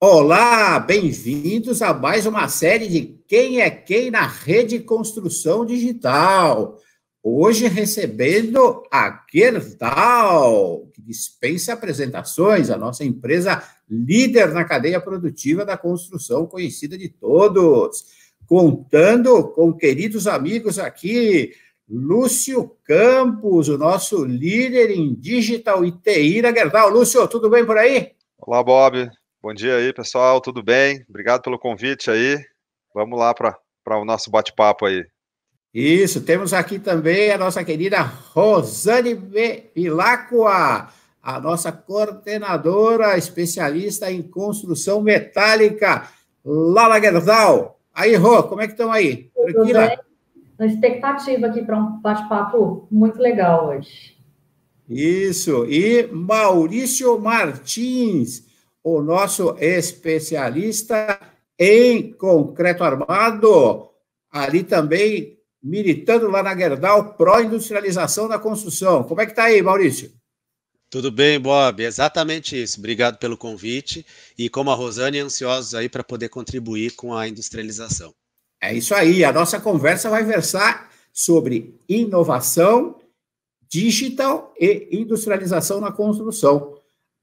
Olá, bem-vindos a mais uma série de Quem é Quem na Rede Construção Digital. Hoje recebendo a Gerdau, que dispensa apresentações, a nossa empresa líder na cadeia produtiva da construção, conhecida de todos. Contando com queridos amigos aqui, Lúcio Campos, o nosso líder em Digital e TI da Gerdau. Lúcio, tudo bem por aí? Olá, Bob. Bom dia aí, pessoal. Tudo bem? Obrigado pelo convite aí. Vamos lá para o nosso bate-papo aí. Isso, temos aqui também a nossa querida Rosane Vilacqua, a nossa coordenadora especialista em construção metálica lá na Gerdau. Aí, Rô, como é que estão aí? Tranquila? Na expectativa aqui para um bate-papo muito legal hoje. Isso, e Maurício Martins, o nosso especialista em concreto armado, ali também militando lá na Gerdau, pró-industrialização da construção. Como é que está aí, Maurício? Tudo bem, Bob, exatamente isso. Obrigado pelo convite e, como a Rosane, ansiosos aí para poder contribuir com a industrialização. É isso aí, a nossa conversa vai versar sobre inovação, digital e industrialização na construção.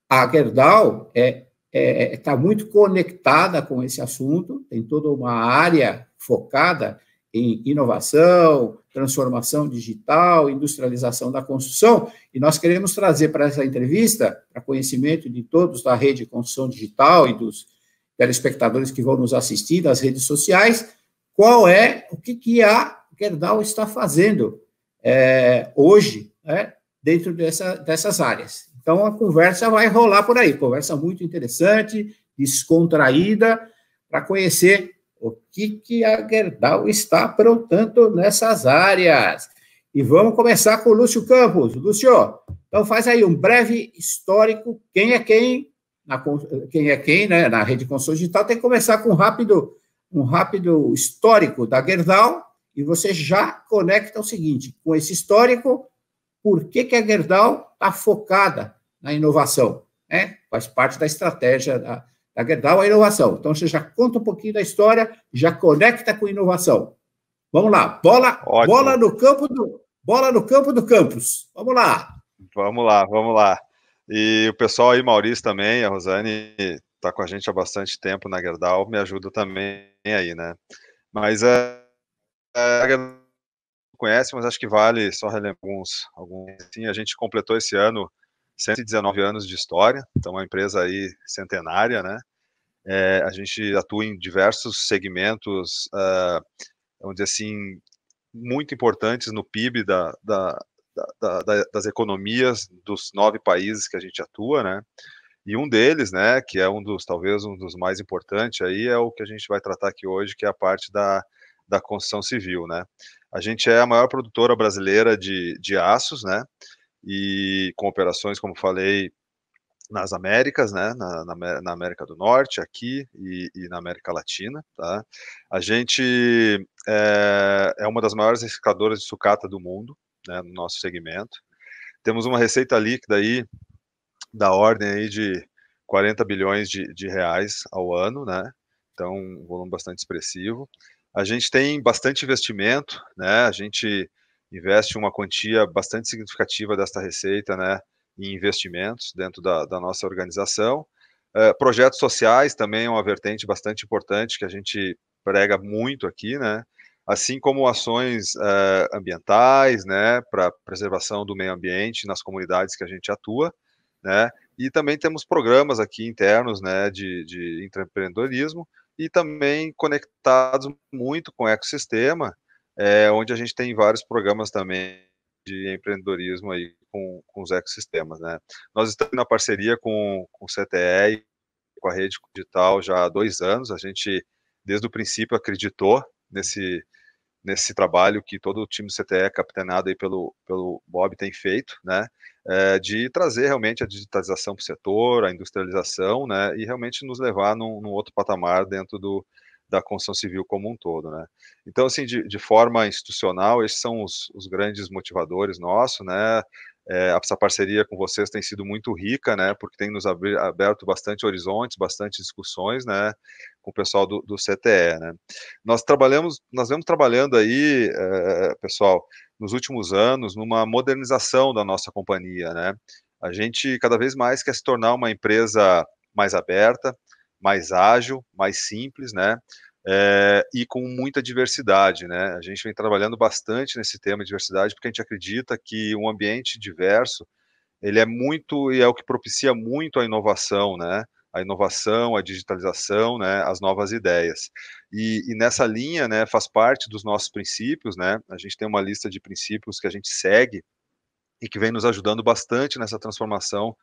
A Gerdau está muito conectada com esse assunto, tem toda uma área focada em inovação, transformação digital, industrialização da construção, e nós queremos trazer para essa entrevista, para conhecimento de todos da rede Construção Digital e dos telespectadores que vão nos assistir das redes sociais, o que a Gerdau está fazendo hoje, dentro dessas áreas. Então, a conversa vai rolar por aí, conversa muito interessante, descontraída, para conhecer o que a Gerdau está aprontando nessas áreas. E vamos começar com o Lúcio Campos. Lúcio, então faz aí um breve histórico, quem é quem, né, na rede Construção Digital, tem que começar com um rápido histórico da Gerdau, e você já conecta o seguinte, com esse histórico, por que a Gerdau está focada na inovação, né? Faz parte da estratégia da Gerdau a inovação. Então, você já conta um pouquinho da história, já conecta com inovação. Vamos lá, bola no campo do campus. Vamos lá. Vamos lá. E o pessoal aí, Maurício também, a Rosane, está com a gente há bastante tempo na Gerdau, me ajuda também aí, né? Mas a Gerdau conhece, mas acho que vale só relembrar alguns. Sim, a gente completou esse ano 119 anos de história, então uma empresa aí centenária, né? A gente atua em diversos segmentos, vamos dizer assim, muito importantes no PIB das economias dos 9 países que a gente atua, né? E um deles, né, que é talvez um dos mais importantes aí, é o que a gente vai tratar aqui hoje, que é a parte da construção civil, né? A gente é a maior produtora brasileira de aços, né? E com operações, como falei, nas Américas, né? Na América do Norte, aqui e na América Latina, tá? A gente é uma das maiores recicladoras de sucata do mundo, né? No nosso segmento. Temos uma receita líquida aí da ordem aí de 40 bilhões de reais ao ano, né? Então, um volume bastante expressivo. A gente tem bastante investimento, né? A gente investe uma quantia bastante significativa desta receita, né? Em investimentos dentro da nossa organização. Projetos sociais também é uma vertente bastante importante que a gente prega muito aqui, né? Assim como ações ambientais, né? Para preservação do meio ambiente nas comunidades que a gente atua, né? E também temos programas aqui internos, né? De empreendedorismo, e também conectados muito com o ecossistema, onde a gente tem vários programas também de empreendedorismo aí com os ecossistemas, né? Nós estamos na parceria com o CTE e com a Rede Digital já há 2 anos, a gente, desde o princípio, acreditou nesse trabalho que todo o time do CTE, capitaneado aí pelo Bob, tem feito, né? De trazer realmente a digitalização para o setor, a industrialização, né? E realmente nos levar num outro patamar dentro da construção civil como um todo, né? Então, assim, de forma institucional, esses são os grandes motivadores nossos, né? Essa parceria com vocês tem sido muito rica, né, porque tem nos aberto bastante horizontes, bastante discussões, né, com o pessoal do CTE, né. Nós vemos trabalhando aí, pessoal, nos últimos anos, numa modernização da nossa companhia, né. A gente cada vez mais quer se tornar uma empresa mais aberta, mais ágil, mais simples, né, e com muita diversidade, né. A gente vem trabalhando bastante nesse tema de diversidade, porque a gente acredita que um ambiente diverso, ele é muito e é o que propicia muito a inovação, né. A inovação, a digitalização, né, as novas ideias. E nessa linha, né, faz parte dos nossos princípios, né, a gente tem uma lista de princípios que a gente segue e que vem nos ajudando bastante nessa transformação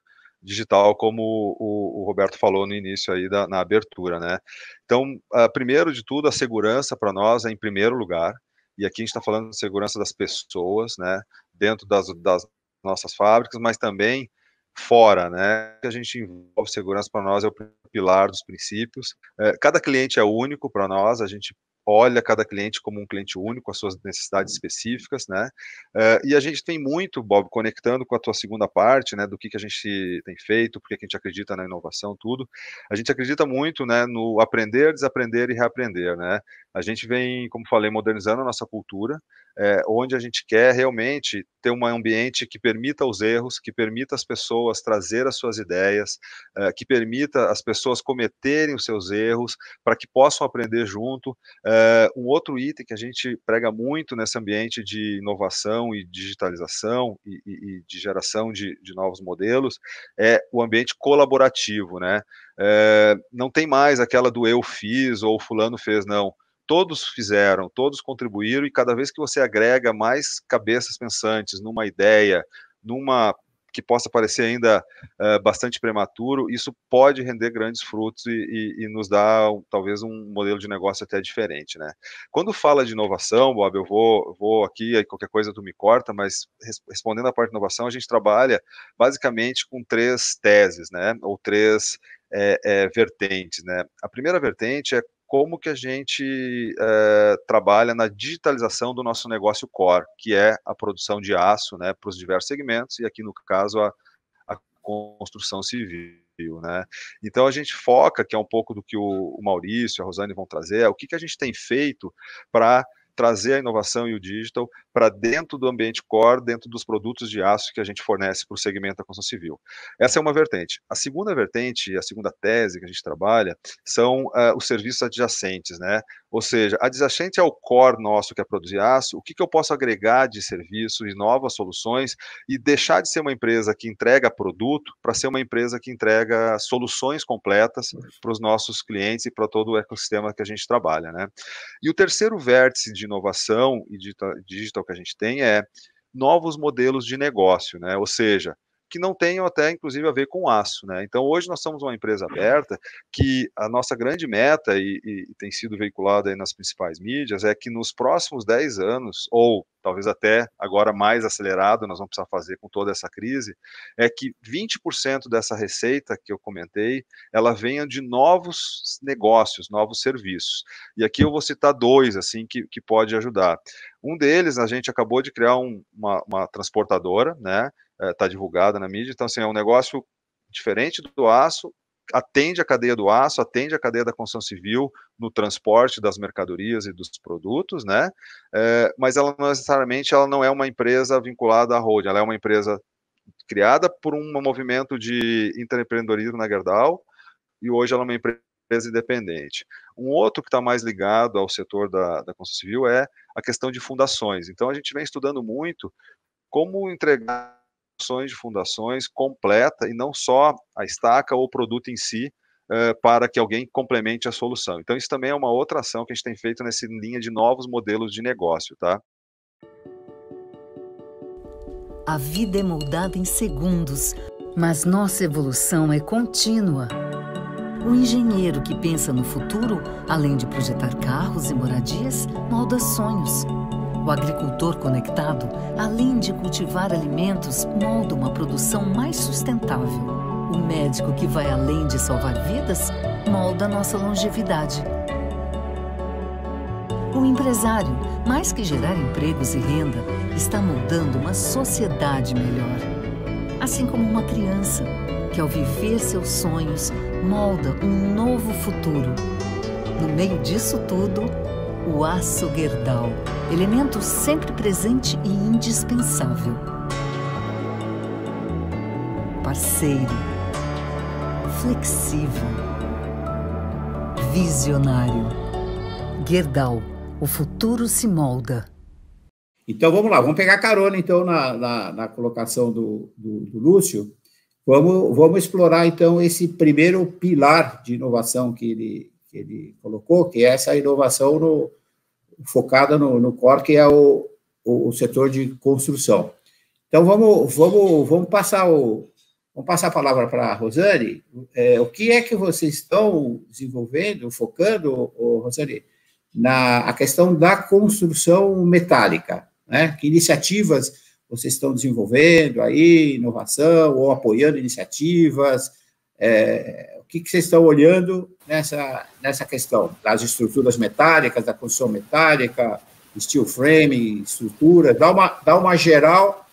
digital, como o Roberto falou no início aí na abertura, né. Então, primeiro de tudo, a segurança para nós é em primeiro lugar, e aqui a gente está falando de segurança das pessoas, né, dentro das nossas fábricas, mas também fora, né, que a gente envolve segurança para nós é o pilar dos princípios. Cada cliente é único para nós, a gente olha cada cliente como um cliente único, as suas necessidades específicas, né, e a gente tem muito, Bob, conectando com a tua segunda parte, né, do que a gente tem feito, porque que a gente acredita na inovação, tudo, a gente acredita muito, né, no aprender, desaprender e reaprender, né, a gente vem, como falei, modernizando a nossa cultura, onde a gente quer realmente ter um ambiente que permita os erros, que permita as pessoas trazer as suas ideias, que permita as pessoas cometerem os seus erros, para que possam aprender junto. Um outro item que a gente prega muito nesse ambiente de inovação e digitalização e de geração de novos modelos é o ambiente colaborativo, né? Não tem mais aquela do eu fiz ou fulano fez, não. Todos fizeram, todos contribuíram, e cada vez que você agrega mais cabeças pensantes numa ideia, numa que possa parecer ainda bastante prematuro, isso pode render grandes frutos e nos dar talvez um modelo de negócio até diferente, né? Quando fala de inovação, Bob, eu vou aqui, aí qualquer coisa tu me corta, mas respondendo a parte de inovação, a gente trabalha basicamente com 3 teses, né? Ou 3 vertentes, né? A primeira vertente é como que a gente trabalha na digitalização do nosso negócio core, que é a produção de aço, né, para os diversos segmentos, e aqui no caso a construção civil, né. Então a gente foca, que é um pouco do que o Maurício e a Rosane vão trazer, o que a gente tem feito para trazer a inovação e o digital para dentro do ambiente core, dentro dos produtos de aço que a gente fornece para o segmento da construção civil. Essa é uma vertente. A segunda vertente, a segunda tese que a gente trabalha, são os serviços adjacentes, né? Ou seja, adjacente ao core nosso, que é produzir aço, o que eu posso agregar de serviço e novas soluções e deixar de ser uma empresa que entrega produto para ser uma empresa que entrega soluções completas para os nossos clientes e para todo o ecossistema que a gente trabalha, né? E o terceiro vértice de inovação e digital que a gente tem é novos modelos de negócio, né? Ou seja, que não tenham até, inclusive, a ver com aço, né? Então, hoje nós somos uma empresa aberta que a nossa grande meta, e tem sido veiculada aí nas principais mídias, é que nos próximos 10 anos, ou talvez até agora mais acelerado, nós vamos precisar fazer com toda essa crise, é que 20% dessa receita que eu comentei, ela venha de novos negócios, novos serviços. E aqui eu vou citar 2, assim, que pode ajudar. Um deles, a gente acabou de criar uma transportadora, né? Está divulgada na mídia, então assim, é um negócio diferente do aço, atende a cadeia do aço, atende a cadeia da construção civil no transporte das mercadorias e dos produtos, né, mas ela não necessariamente ela não é uma empresa vinculada à holding, ela é uma empresa criada por um movimento de empreendedorismo na Gerdau, e hoje ela é uma empresa independente. Um outro que está mais ligado ao setor da construção civil é a questão de fundações, então a gente vem estudando muito como entregar de fundações completa e não só a estaca ou o produto em si, para que alguém complemente a solução. Então isso também é uma outra ação que a gente tem feito nessa linha de novos modelos de negócio, tá? A vida é moldada em segundos, mas nossa evolução é contínua. O engenheiro que pensa no futuro, além de projetar carros e moradias, molda sonhos. O agricultor conectado, além de cultivar alimentos, molda uma produção mais sustentável. O médico que vai além de salvar vidas, molda nossa longevidade. O empresário, mais que gerar empregos e renda, está moldando uma sociedade melhor. assim como uma criança que, ao viver seus sonhos, molda um novo futuro. No meio disso tudo, o aço Gerdau, elemento sempre presente e indispensável. Parceiro, flexível, visionário. Gerdau, o futuro se molda. Então, vamos lá, vamos pegar carona, então, na colocação do Lúcio. Vamos explorar, então, esse primeiro pilar de inovação que ele colocou, que é essa inovação focada no core, que é o setor de construção. Então, vamos passar a palavra para a Rosane. O que é que vocês estão desenvolvendo, focando, Rosane, a questão da construção metálica, né? Que iniciativas vocês estão desenvolvendo aí, inovação, ou apoiando iniciativas? O que vocês estão olhando nessa questão das estruturas metálicas, da construção metálica, steel frame, estrutura? Dá uma geral,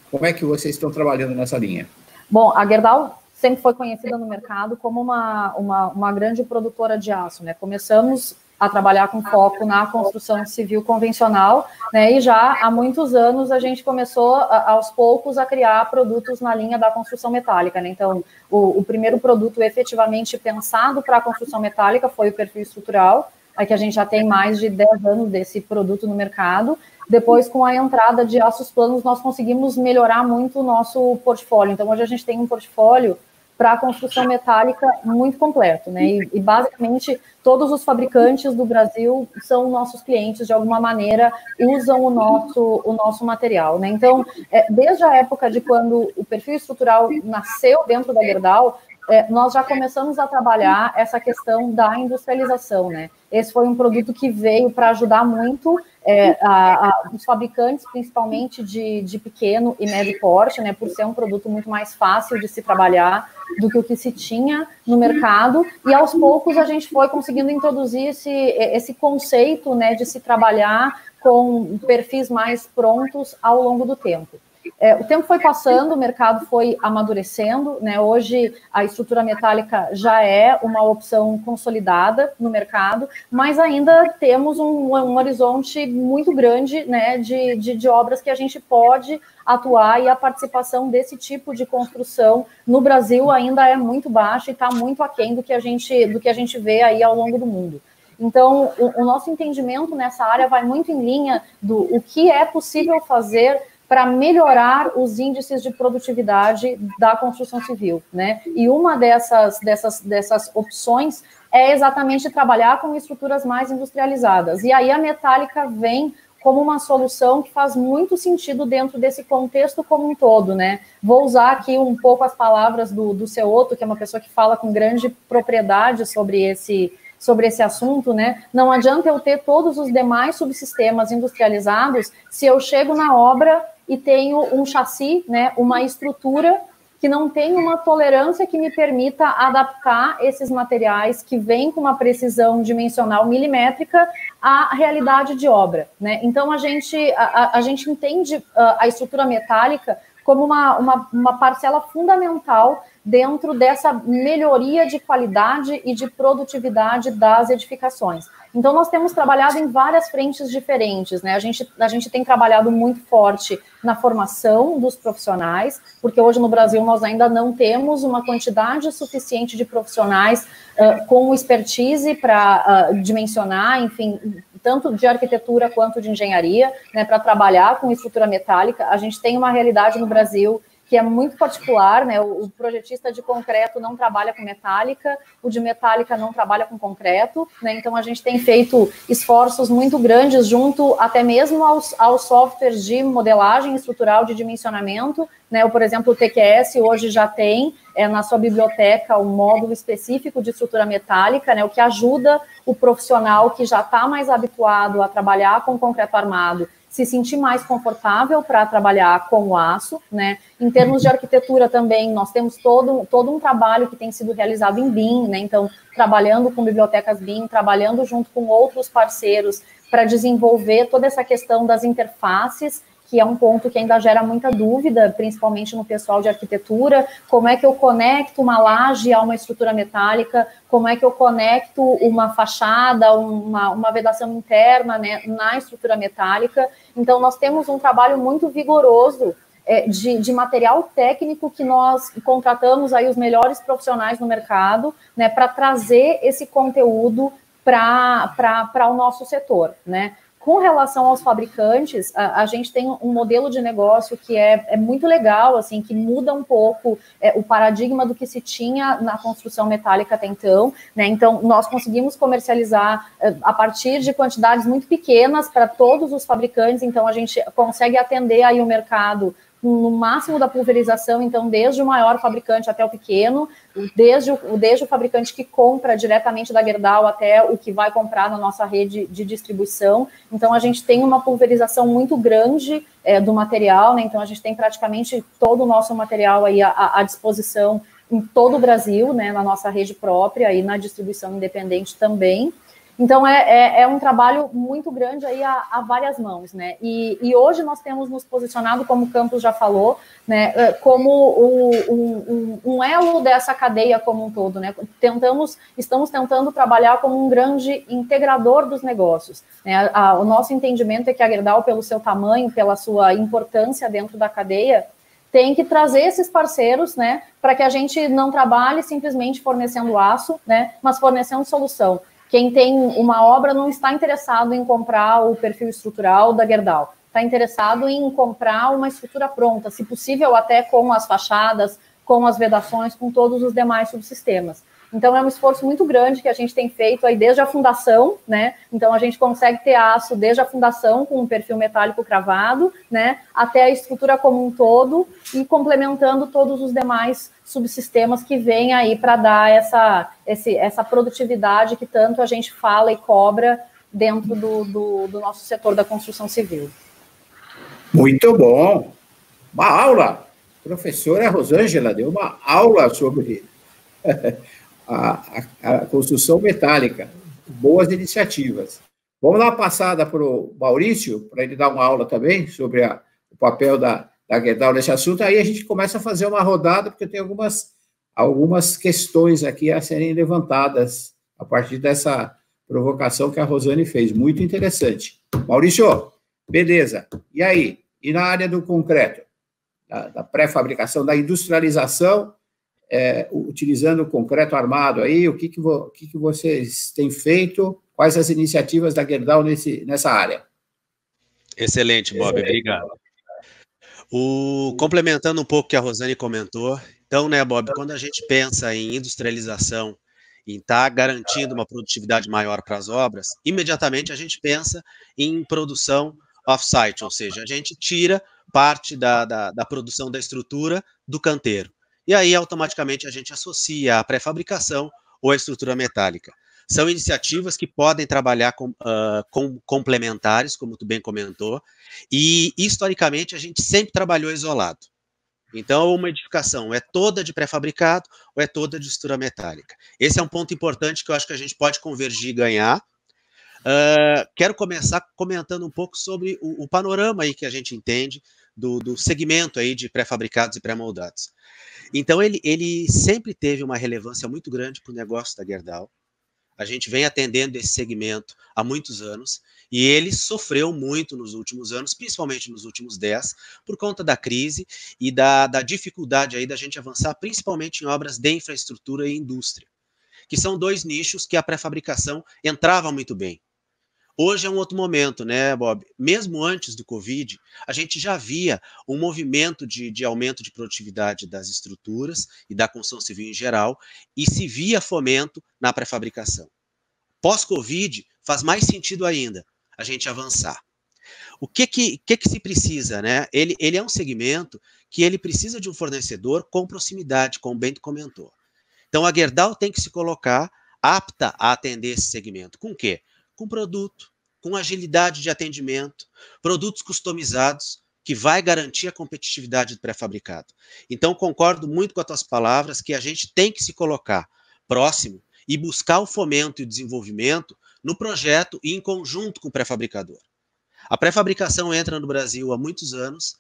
como é que vocês estão trabalhando nessa linha? Bom, a Gerdau sempre foi conhecida no mercado como uma grande produtora de aço, né? Começamos a trabalhar com foco na construção civil convencional, né? E já há muitos anos a gente começou, aos poucos, a criar produtos na linha da construção metálica, né? Então, o primeiro produto efetivamente pensado para a construção metálica foi o perfil estrutural, que a gente já tem mais de 10 anos desse produto no mercado. Depois, com a entrada de aços planos, nós conseguimos melhorar muito o nosso portfólio. Então, hoje a gente tem um portfólio para a construção metálica muito completo, né? E basicamente todos os fabricantes do Brasil são nossos clientes, de alguma maneira usam o nosso material, né? Então, desde a época de quando o perfil estrutural nasceu dentro da Gerdau, nós já começamos a trabalhar essa questão da industrialização, né? Esse foi um produto que veio para ajudar muito os fabricantes, principalmente de pequeno e médio porte, né? Por ser um produto muito mais fácil de se trabalhar do que o que se tinha no mercado, e aos poucos a gente foi conseguindo introduzir esse conceito, né, de se trabalhar com perfis mais prontos ao longo do tempo. O tempo foi passando, o mercado foi amadurecendo, né? Hoje a estrutura metálica já é uma opção consolidada no mercado, mas ainda temos um horizonte muito grande, né, de obras que a gente pode atuar, e a participação desse tipo de construção no Brasil ainda é muito baixa e está muito aquém do que a gente vê aí ao longo do mundo. Então, o nosso entendimento nessa área vai muito em linha o que é possível fazer para melhorar os índices de produtividade da construção civil, né? E uma dessas opções é exatamente trabalhar com estruturas mais industrializadas. E aí a metálica vem como uma solução que faz muito sentido dentro desse contexto como um todo, né? Vou usar aqui um pouco as palavras do seu Otto, que é uma pessoa que fala com grande propriedade sobre esse assunto, né? Não adianta eu ter todos os demais subsistemas industrializados se eu chego na obra e tenho um chassi, né, uma estrutura que não tem uma tolerância que me permita adaptar esses materiais que vêm com uma precisão dimensional milimétrica à realidade de obra, né? Então, a gente entende a estrutura metálica como uma parcela fundamental dentro dessa melhoria de qualidade e de produtividade das edificações. Então, nós temos trabalhado em várias frentes diferentes, né? A gente tem trabalhado muito forte na formação dos profissionais, porque hoje no Brasil nós ainda não temos uma quantidade suficiente de profissionais com expertise para dimensionar, enfim, tanto de arquitetura quanto de engenharia, né, para trabalhar com estrutura metálica. A gente tem uma realidade no Brasil que é muito particular, né? O projetista de concreto não trabalha com metálica, o de metálica não trabalha com concreto, né? Então a gente tem feito esforços muito grandes junto até mesmo aos softwares de modelagem estrutural de dimensionamento, né? Por exemplo, o TQS hoje já tem na sua biblioteca um módulo específico de estrutura metálica, né? O que ajuda o profissional que já está mais habituado a trabalhar com concreto armado se sentir mais confortável para trabalhar com o aço, né? Em termos de arquitetura também, nós temos todo um trabalho que tem sido realizado em BIM, né? Então, trabalhando com bibliotecas BIM, trabalhando junto com outros parceiros para desenvolver toda essa questão das interfaces que é um ponto que ainda gera muita dúvida, principalmente no pessoal de arquitetura, como é que eu conecto uma laje a uma estrutura metálica, como é que eu conecto uma fachada, uma vedação interna, né, na estrutura metálica. Então, nós temos um trabalho muito vigoroso de material técnico que nós contratamos aí os melhores profissionais no mercado, né, para trazer esse conteúdo para o nosso setor, né? Com relação aos fabricantes, a gente tem um modelo de negócio que é muito legal, assim, que muda um pouco o paradigma do que se tinha na construção metálica até então, né? Então, nós conseguimos comercializar a partir de quantidades muito pequenas para todos os fabricantes, então a gente consegue atender aí o mercado no máximo da pulverização, então desde o maior fabricante até o pequeno, desde o fabricante que compra diretamente da Gerdau até o que vai comprar na nossa rede de distribuição. Então a gente tem uma pulverização muito grande do material, né? Então a gente tem praticamente todo o nosso material aí à disposição em todo o Brasil, né? Na nossa rede própria e na distribuição independente também. Então, é um trabalho muito grande aí a várias mãos, né? E hoje nós temos nos posicionado, como o Campos já falou, né, como um elo dessa cadeia como um todo, né? Estamos tentando trabalhar como um grande integrador dos negócios, né? O nosso entendimento é que a Gerdau, pelo seu tamanho, pela sua importância dentro da cadeia, tem que trazer esses parceiros, né, para que a gente não trabalhe simplesmente fornecendo aço, né, mas fornecendo solução. Quem tem uma obra não está interessado em comprar o perfil estrutural da Gerdau, está interessado em comprar uma estrutura pronta, se possível até com as fachadas, com as vedações, com todos os demais subsistemas. Então, é um esforço muito grande que a gente tem feito aí desde a fundação, né? Então, a gente consegue ter aço desde a fundação com um perfil metálico cravado, né? Até a estrutura como um todo e complementando todos os demais subsistemas que vêm aí para dar essa produtividade que tanto a gente fala e cobra dentro do nosso setor da construção civil. Muito bom. Uma aula. A professora Rosângela deu uma aula sobre a construção metálica. Boas iniciativas. Vamos dar uma passada para o Maurício, para ele dar uma aula também sobre o papel da Gerdau nesse assunto. Aí a gente começa a fazer uma rodada, porque tem algumas questões aqui a serem levantadas a partir dessa provocação que a Rosane fez. Muito interessante. Maurício, beleza. E aí? E na área do concreto? Da pré-fabricação, da industrialização, utilizando o concreto armado aí, o que vocês têm feito? Quais as iniciativas da Gerdau nessa área? Excelente, Bob, obrigado. Complementando um pouco o que a Rosane comentou, então, né, Bob, quando a gente pensa em industrialização, em estar garantindo uma produtividade maior para as obras, imediatamente a gente pensa em produção off-site, ou seja, a gente tira parte da produção da estrutura do canteiro. E aí, automaticamente, a gente associa a pré-fabricação ou a estrutura metálica. São iniciativas que podem trabalhar com complementares, como tu bem comentou, e, historicamente, a gente sempre trabalhou isolado. Então, uma edificação é toda de pré-fabricado ou é toda de estrutura metálica. Esse é um ponto importante que eu acho que a gente pode convergir e ganhar. Quero começar comentando um pouco sobre o panorama aí que a gente entende do segmento aí de pré-fabricados e pré-moldados. Então, ele sempre teve uma relevância muito grande para o negócio da Gerdau. A gente vem atendendo esse segmento há muitos anos e ele sofreu muito nos últimos anos, principalmente nos últimos 10, por conta da crise e da dificuldade aí da gente avançar, principalmente em obras de infraestrutura e indústria, que são dois nichos que a pré-fabricação entrava muito bem. Hoje é um outro momento, né, Bob? Mesmo antes do Covid, a gente já via um movimento de aumento de produtividade das estruturas e da construção civil em geral, e se via fomento na pré-fabricação. Pós-Covid, faz mais sentido ainda a gente avançar. O que se precisa, né? Ele é um segmento que ele precisa de um fornecedor com proximidade, como o Bento comentou. Então, a Gerdau tem que se colocar apta a atender esse segmento. Com o quê? Com produto, com agilidade de atendimento, produtos customizados, que vai garantir a competitividade do pré-fabricado. Então, concordo muito com as tuas palavras, que a gente tem que se colocar próximo e buscar o fomento e o desenvolvimento no projeto e em conjunto com o pré-fabricador. A pré-fabricação entra no Brasil há muitos anos,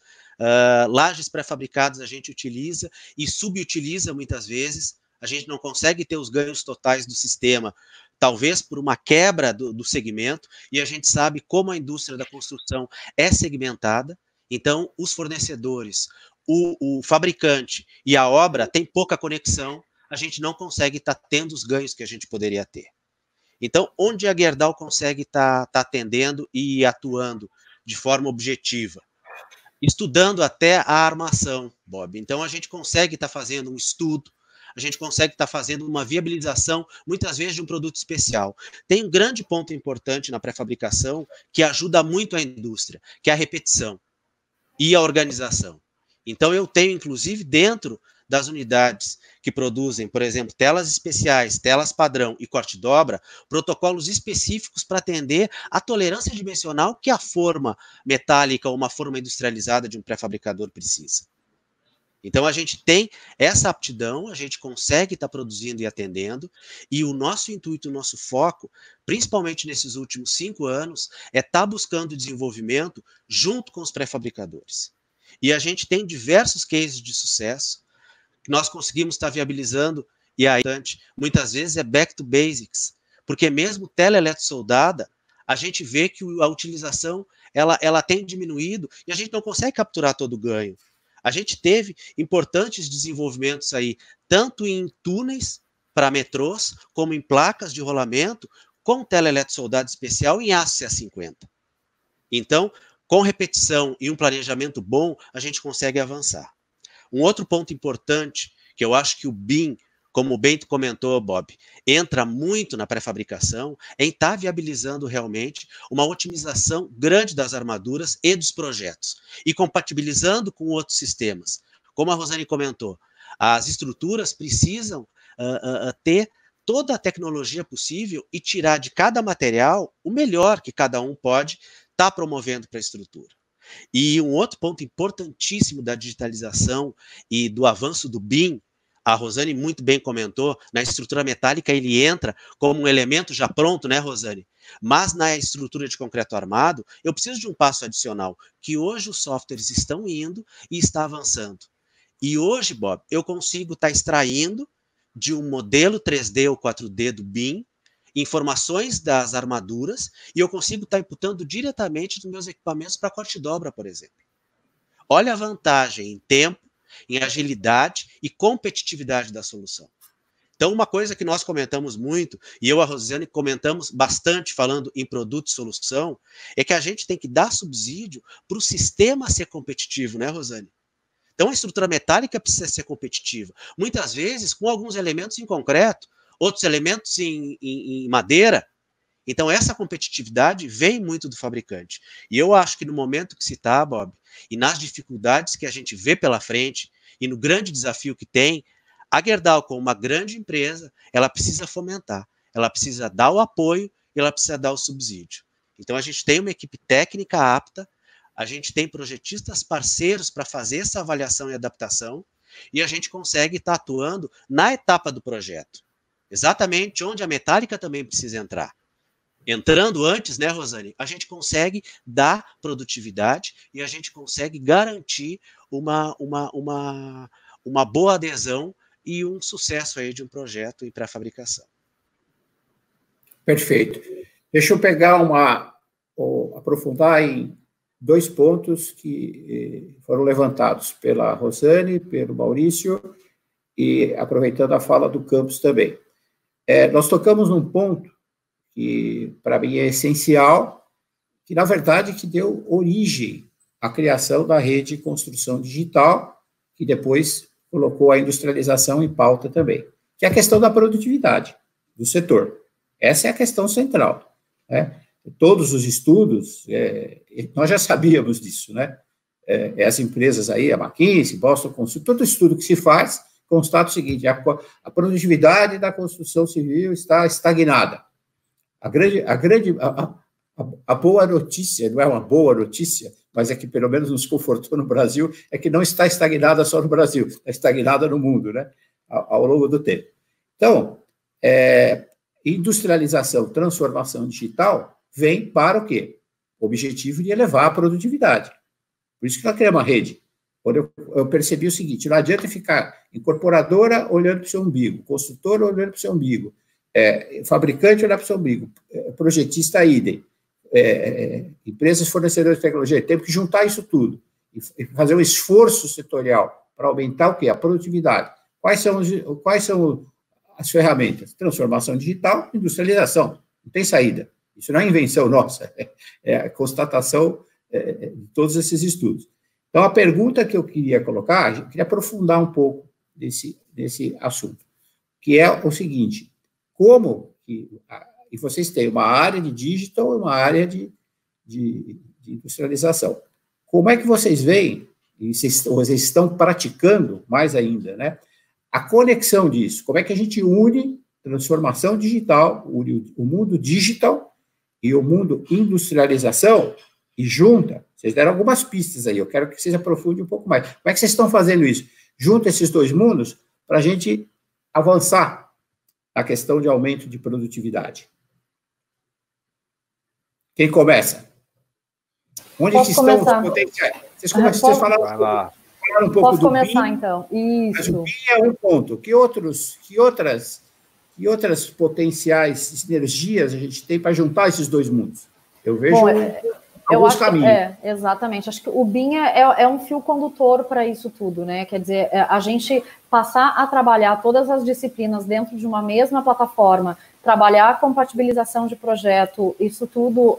lajes pré-fabricadas a gente utiliza e subutiliza muitas vezes, a gente não consegue ter os ganhos totais do sistema, talvez por uma quebra do segmento, e a gente sabe como a indústria da construção é segmentada, então os fornecedores, o fabricante e a obra têm pouca conexão, a gente não consegue estar tendo os ganhos que a gente poderia ter. Então, onde a Gerdau consegue estar atendendo e atuando de forma objetiva? Estudando até a armação, Bob. Então, a gente consegue estar fazendo um estudo, a gente consegue estar fazendo uma viabilização, muitas vezes, de um produto especial. Tem um grande ponto importante na pré-fabricação que ajuda muito a indústria, que é a repetição e a organização. Então, eu tenho, inclusive, dentro das unidades que produzem, por exemplo, telas especiais, telas padrão e corte-dobra, protocolos específicos para atender a tolerância dimensional que a forma metálica ou uma forma industrializada de um pré-fabricador precisa. Então, a gente tem essa aptidão, a gente consegue estar produzindo e atendendo, e o nosso intuito, o nosso foco, principalmente nesses últimos 5 anos, é estar buscando desenvolvimento junto com os pré-fabricadores. E a gente tem diversos cases de sucesso, que nós conseguimos estar viabilizando, e aí, muitas vezes é back to basics, porque mesmo tela eletrosoldada, a gente vê que a utilização ela tem diminuído e a gente não consegue capturar todo o ganho. A gente teve importantes desenvolvimentos aí, tanto em túneis para metrôs, como em placas de rolamento, com tela eletrosoldada especial em aço CA50. Então, com repetição e um planejamento bom, a gente consegue avançar. Um outro ponto importante, que eu acho que o BIM, como o Bento comentou, Bob, entra muito na pré-fabricação, é em estar viabilizando realmente uma otimização grande das armaduras e dos projetos, e compatibilizando com outros sistemas. Como a Rosane comentou, as estruturas precisam ter toda a tecnologia possível e tirar de cada material o melhor que cada um pode estar promovendo para a estrutura. E um outro ponto importantíssimo da digitalização e do avanço do BIM, a Rosane muito bem comentou, na estrutura metálica ele entra como um elemento já pronto, né, Rosane? Mas na estrutura de concreto armado, eu preciso de um passo adicional, que hoje os softwares estão indo e está avançando. E hoje, Bob, eu consigo estar extraindo de um modelo 3D ou 4D do BIM informações das armaduras e eu consigo estar imputando diretamente dos meus equipamentos para corte-dobra, por exemplo. Olha a vantagem em tempo, em agilidade e competitividade da solução. Então, uma coisa que nós comentamos muito, e eu e a Rosane comentamos bastante falando em produto e solução, é que a gente tem que dar subsídio para o sistema ser competitivo, né, Rosane? Então, a estrutura metálica precisa ser competitiva. Muitas vezes, com alguns elementos em concreto, outros elementos em madeira. Então, essa competitividade vem muito do fabricante. E eu acho que no momento que se está, Bob, e nas dificuldades que a gente vê pela frente, e no grande desafio que tem, a Gerdau, como uma grande empresa, ela precisa fomentar, ela precisa dar o apoio e ela precisa dar o subsídio. Então, a gente tem uma equipe técnica apta, a gente tem projetistas parceiros para fazer essa avaliação e adaptação, e a gente consegue estar atuando na etapa do projeto. Exatamente onde a metálica também precisa entrar. Entrando antes, né, Rosane, a gente consegue dar produtividade e a gente consegue garantir uma boa adesão e um sucesso aí de um projeto em pré-fabricação. Perfeito. Deixa eu pegar aprofundar em 2 pontos que foram levantados pela Rosane, pelo Maurício, e aproveitando a fala do Campos também. Nós tocamos num ponto que, para mim, é essencial, que, na verdade, que deu origem à criação da rede de construção digital, que depois colocou a industrialização em pauta também, que é a questão da produtividade do setor. Essa é a questão central, né? Todos os estudos, nós já sabíamos disso, né? As empresas aí, a McKinsey, Boston Consulting, todo estudo que se faz, constata o seguinte: a produtividade da construção civil está estagnada. A boa notícia, não é uma boa notícia, mas é que pelo menos nos confortou no Brasil, é que não está estagnada só no Brasil, está estagnada no mundo, né, ao longo do tempo. Então, industrialização, transformação digital, vem para o quê? o objetivo de elevar a produtividade. Por isso que ela cria uma rede. Quando eu percebi o seguinte, não adianta ficar incorporadora olhando para o seu umbigo, construtora olhando para o seu umbigo, fabricante olhar para o seu umbigo, projetista idem, empresas fornecedoras de tecnologia, temos que juntar isso tudo e fazer um esforço setorial para aumentar o quê? A produtividade. Quais são as ferramentas? Transformação digital, industrialização. Não tem saída. Isso não é invenção nossa, é a constatação de todos esses estudos. Então, a pergunta que eu queria colocar, eu queria aprofundar um pouco desse assunto, que é o seguinte, como que... E vocês têm uma área de digital e uma área de industrialização. Como é que vocês veem, e vocês estão praticando mais ainda, né, a conexão disso? Como é que a gente une transformação digital, une o mundo digital e o mundo industrialização e junta? Vocês deram algumas pistas aí, eu quero que vocês aprofundem um pouco mais. Como é que vocês estão fazendo isso? Junta esses dois mundos para a gente avançar na questão de aumento de produtividade. Quem começa? Onde que estão os potenciais? Vocês falaram um pouco Posso do começar, BIM, então? Mas Isso. o BIM é um ponto. Que outras potenciais sinergias a gente tem para juntar esses dois mundos? Eu vejo alguns caminhos. Exatamente. Acho que o BIM é um fio condutor para isso tudo, né? Quer dizer, a gente passar a trabalhar todas as disciplinas dentro de uma mesma plataforma, trabalhar a compatibilização de projeto, isso tudo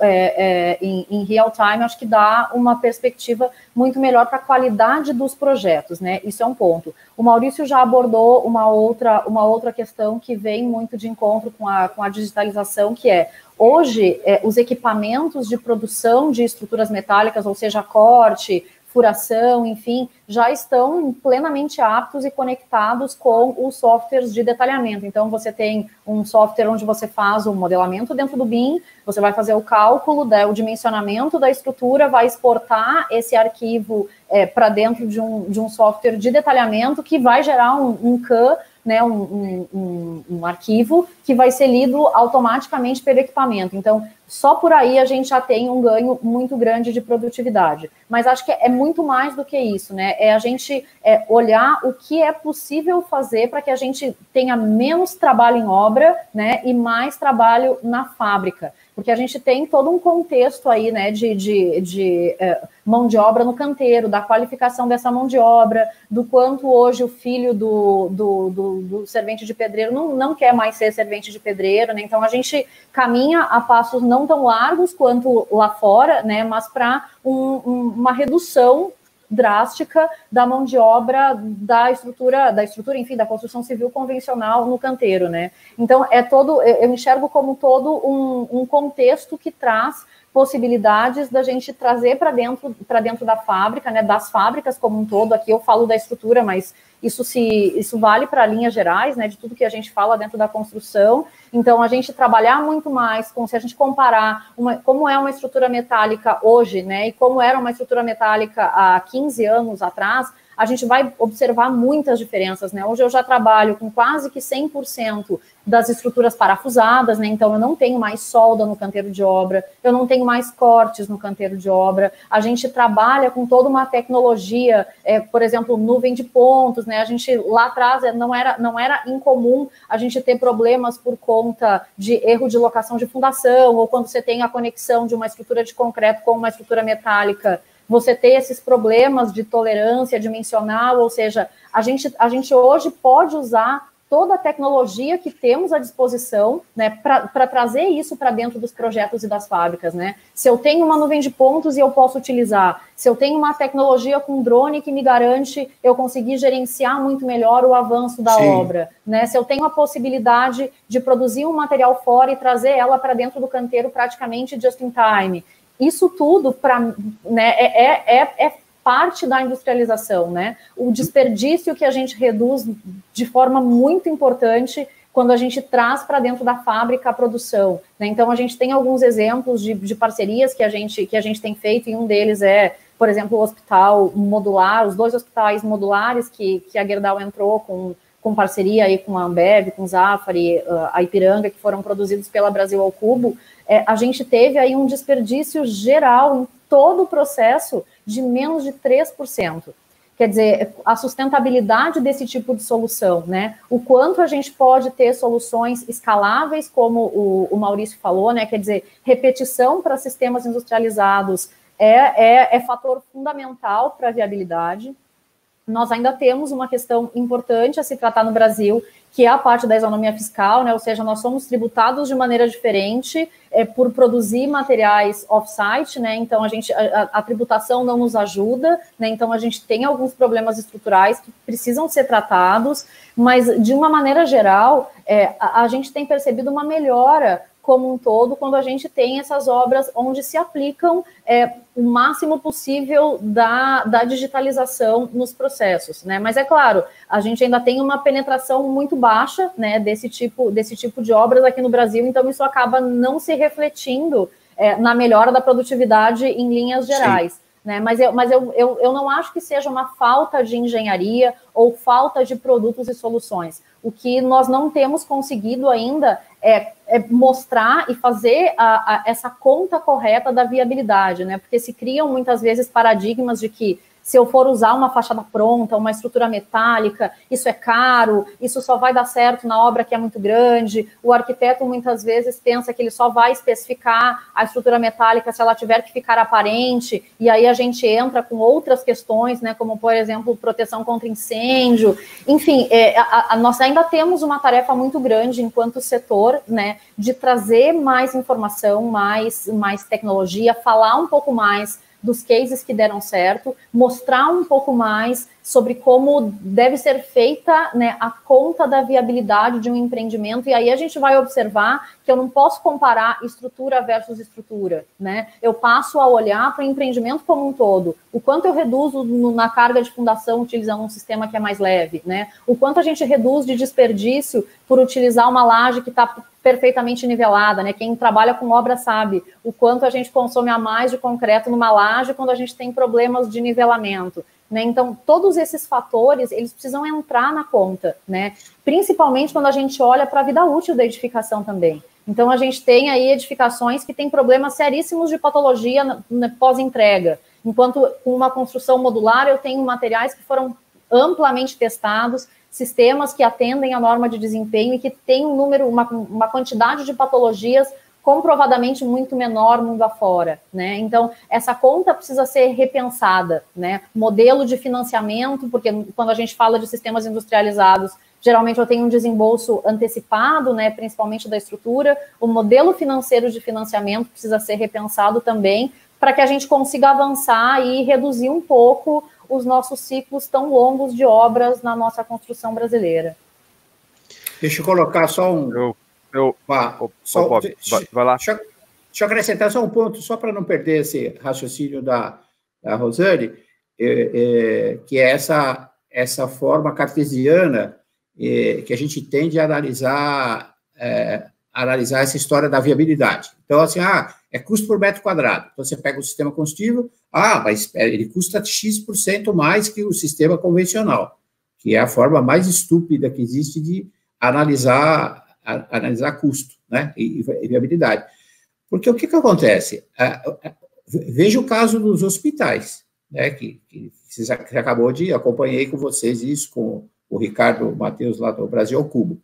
em real time, acho que dá uma perspectiva muito melhor para a qualidade dos projetos, né? Isso é um ponto. O Maurício já abordou uma outra questão que vem muito de encontro com a digitalização, que hoje, os equipamentos de produção de estruturas metálicas, ou seja, corte, furação, enfim, já estão plenamente aptos e conectados com os softwares de detalhamento. Então, você tem um software onde você faz o modelamento dentro do BIM, você vai fazer o cálculo, o dimensionamento da estrutura, vai exportar esse arquivo para dentro de um software de detalhamento que vai gerar um CAN, né, um arquivo que vai ser lido automaticamente pelo equipamento. Então, só por aí a gente já tem um ganho muito grande de produtividade. Mas acho que é muito mais do que isso, né? É a gente olhar o que é possível fazer para que a gente tenha menos trabalho em obra, né, e mais trabalho na fábrica. Porque a gente tem todo um contexto aí, né, de mão de obra no canteiro, da qualificação dessa mão de obra, do quanto hoje o filho do servente de pedreiro não quer mais ser servente de pedreiro, né? Então a gente caminha a passos não tão largos quanto lá fora, né, mas para uma redução drástica da mão de obra da estrutura, enfim, da construção civil convencional no canteiro, né? Então, eu enxergo como todo um contexto que traz possibilidades da gente trazer para dentro da fábrica, né, das fábricas como um todo. Aqui eu falo da estrutura, mas isso vale para linhas gerais, né, de tudo que a gente fala dentro da construção. Então, a gente trabalhar muito mais se a gente comparar como é uma estrutura metálica hoje, né, e como era uma estrutura metálica há 15 anos atrás, a gente vai observar muitas diferenças, né? Hoje eu já trabalho com quase que 100% das estruturas parafusadas, né? Então eu não tenho mais solda no canteiro de obra, eu não tenho mais cortes no canteiro de obra, a gente trabalha com toda uma tecnologia, por exemplo, nuvem de pontos, né? A gente lá atrás não era incomum a gente ter problemas por conta de erro de locação de fundação, ou quando você tem a conexão de uma estrutura de concreto com uma estrutura metálica, você ter esses problemas de tolerância dimensional, ou seja, a gente hoje pode usar toda a tecnologia que temos à disposição, né, para trazer isso para dentro dos projetos e das fábricas, né? Se eu tenho uma nuvem de pontos e eu posso utilizar, se eu tenho uma tecnologia com drone que me garante eu conseguir gerenciar muito melhor o avanço da obra, né? Se eu tenho a possibilidade de produzir um material fora e trazer ela para dentro do canteiro praticamente just in time, isso tudo né, é parte da industrialização, né? O desperdício que a gente reduz de forma muito importante quando a gente traz para dentro da fábrica a produção, né? Então, a gente tem alguns exemplos de parcerias que a gente tem feito, e um deles por exemplo, o hospital modular, os 2 hospitais modulares que a Gerdau entrou com parceria aí com a Ambev, com o Zafari, a Ipiranga, que foram produzidos pela Brasil ao Cubo. a gente teve aí um desperdício geral em todo o processo de menos de 3%. Quer dizer, a sustentabilidade desse tipo de solução, né? O quanto a gente pode ter soluções escaláveis, como o Maurício falou, né? Quer dizer, repetição para sistemas industrializados é fator fundamental para a viabilidade. Nós ainda temos uma questão importante a se tratar no Brasil, que é a parte da isonomia fiscal, né? Ou seja, nós somos tributados de maneira diferente por produzir materiais off-site, né? Então, a tributação não nos ajuda, né? Então, a gente tem alguns problemas estruturais que precisam ser tratados, mas, de uma maneira geral, a gente tem percebido uma melhora como um todo, quando a gente tem essas obras onde se aplicam o máximo possível da digitalização nos processos, né? Mas é claro, a gente ainda tem uma penetração muito baixa, né, desse tipo de obras aqui no Brasil, então isso acaba não se refletindo na melhora da produtividade em linhas gerais. Sim. Né, mas eu não acho que seja uma falta de engenharia ou falta de produtos e soluções. O que nós não temos conseguido ainda é mostrar e fazer essa conta correta da viabilidade, né? Porque se criam muitas vezes paradigmas de que se eu for usar uma fachada pronta, uma estrutura metálica, isso é caro, isso só vai dar certo na obra que é muito grande. O arquiteto muitas vezes pensa que ele só vai especificar a estrutura metálica se ela tiver que ficar aparente, e aí a gente entra com outras questões, né, como, por exemplo, proteção contra incêndio. Enfim, nós ainda temos uma tarefa muito grande enquanto setor, né, de trazer mais informação, mais tecnologia, falar um pouco mais dos cases que deram certo, mostrar um pouco mais sobre como deve ser feita, né, a conta da viabilidade de um empreendimento, e aí a gente vai observar que eu não posso comparar estrutura versus estrutura, né? Eu passo a olhar para o empreendimento como um todo, o quanto eu reduzo na carga de fundação utilizando um sistema que é mais leve, né? O quanto a gente reduz de desperdício por utilizar uma laje que está perfeitamente nivelada, né? Quem trabalha com obra sabe o quanto a gente consome a mais de concreto numa laje quando a gente tem problemas de nivelamento, né? Então, todos esses fatores, eles precisam entrar na conta, né? Principalmente quando a gente olha para a vida útil da edificação também. Então, a gente tem aí edificações que têm problemas seríssimos de patologia pós-entrega, enquanto com uma construção modular eu tenho materiais que foram amplamente testados, sistemas que atendem a norma de desempenho e que têm um número, uma quantidade de patologias comprovadamente muito menor mundo afora, né? Então, essa conta precisa ser repensada, né? Modelo de financiamento, porque quando a gente fala de sistemas industrializados, geralmente eu tenho um desembolso antecipado, né? Principalmente da estrutura. O modelo financeiro de financiamento precisa ser repensado também, para que a gente consiga avançar e reduzir um pouco os nossos ciclos tão longos de obras na nossa construção brasileira. Deixa eu colocar só um... Bob, vai lá. Deixa eu acrescentar só um ponto, só para não perder esse raciocínio da Rosane, que é essa forma cartesiana que a gente tem de analisar essa história da viabilidade. Então, assim, é custo por metro quadrado. Então, você pega o sistema combustível, mas ele custa X% mais que o sistema convencional, que é a forma mais estúpida que existe de analisar custo, né, e viabilidade. Porque o que acontece? Veja o caso dos hospitais, né, que você acabou de... Acompanhei com vocês isso, com o Ricardo Matheus, lá do Brasil ao Cubo.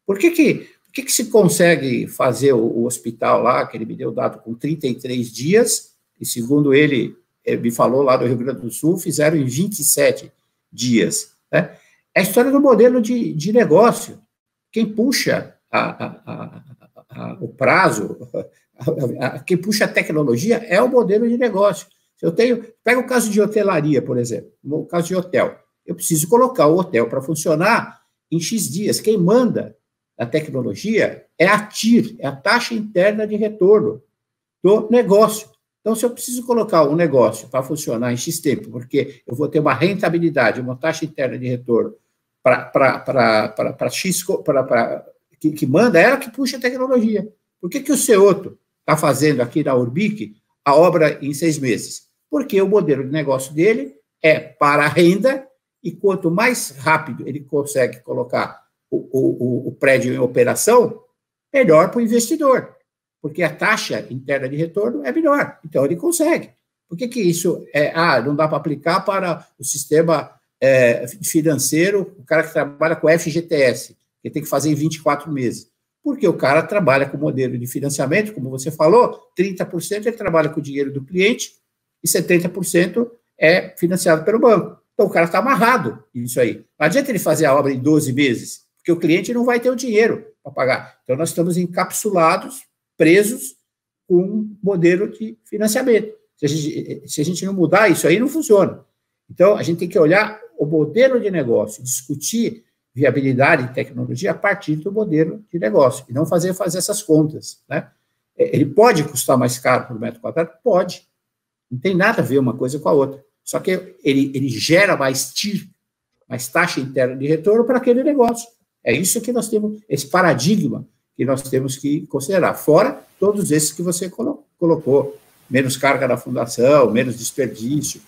Por que se consegue fazer o hospital lá, que ele me deu dado com 33 dias, e segundo ele me falou lá do Rio Grande do Sul, fizeram em 27 dias, né? É a história do modelo de negócio. Quem puxa o prazo, quem puxa a tecnologia é o modelo de negócio. Pega o caso de hotelaria, por exemplo, o caso de hotel. Eu preciso colocar o hotel para funcionar em X dias. Quem manda a tecnologia é a TIR, é a taxa interna de retorno do negócio. Então, se eu preciso colocar um negócio para funcionar em X tempo, porque eu vou ter uma rentabilidade, uma taxa interna de retorno para X, que manda, é ela que puxa a tecnologia. Por que o Ceoto está fazendo aqui na Urbic a obra em 6 meses? Porque o modelo de negócio dele é para a renda, e quanto mais rápido ele consegue colocar o prédio em operação, melhor para o investidor. porque a taxa interna de retorno é menor. Então, ele consegue. Por que isso não dá para aplicar para o sistema financeiro, o cara que trabalha com FGTS, que tem que fazer em 24 meses? Porque o cara trabalha com modelo de financiamento, como você falou, 30% ele trabalha com o dinheiro do cliente e 70% é financiado pelo banco. Então, o cara está amarrado nisso aí. Não adianta ele fazer a obra em 12 meses, porque o cliente não vai ter o dinheiro para pagar. Então, nós estamos encapsulados, presos com um modelo de financiamento. Se a gente não mudar, isso aí não funciona. Então, a gente tem que olhar o modelo de negócio, discutir viabilidade e tecnologia a partir do modelo de negócio, e não fazer essas contas, né? Ele pode custar mais caro por metro quadrado? Pode. Não tem nada a ver uma coisa com a outra. Só que ele gera mais taxa interna de retorno para aquele negócio. É isso que nós temos, esse paradigma que nós temos que considerar. Fora todos esses que você colocou. Menos carga da fundação, menos desperdício,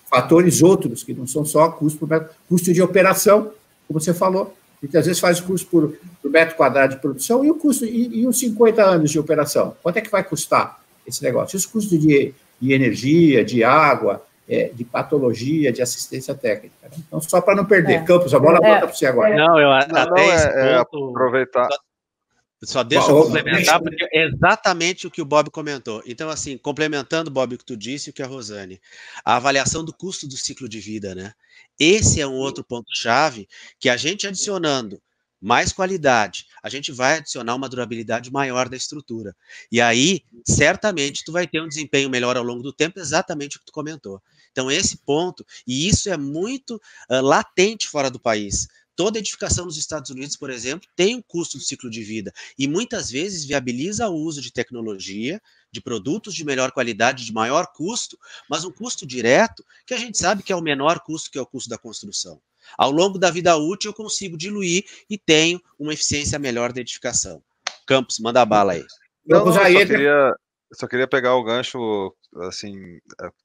fatores outros que não são só custo de operação, como você falou. Muitas vezes faz o custo por metro quadrado de produção e o custo e os 50 anos de operação. Quanto é que vai custar esse negócio? E os custos de energia, de água, de patologia, de assistência técnica. Né? Então, só para não perder. Campos, a bola volta para você agora. Aproveitar. Só deixa eu complementar, porque é exatamente o que o Bob comentou. Então, assim, complementando, Bob, o que tu disse e o que a Rosane, a avaliação do custo do ciclo de vida, né? Esse é um outro ponto-chave que a gente adicionando mais qualidade, a gente vai adicionar uma durabilidade maior da estrutura. E aí, certamente, tu vai ter um desempenho melhor ao longo do tempo, exatamente o que tu comentou. Então, esse ponto, e isso é muito latente fora do país. Toda edificação nos Estados Unidos, por exemplo, tem um custo do ciclo de vida e muitas vezes viabiliza o uso de tecnologia, de produtos de melhor qualidade, de maior custo, mas um custo direto que a gente sabe que é o menor custo, que é o custo da construção. Ao longo da vida útil, eu consigo diluir e tenho uma eficiência melhor da edificação. Campos, manda a bala aí. Não, só queria pegar o gancho, assim,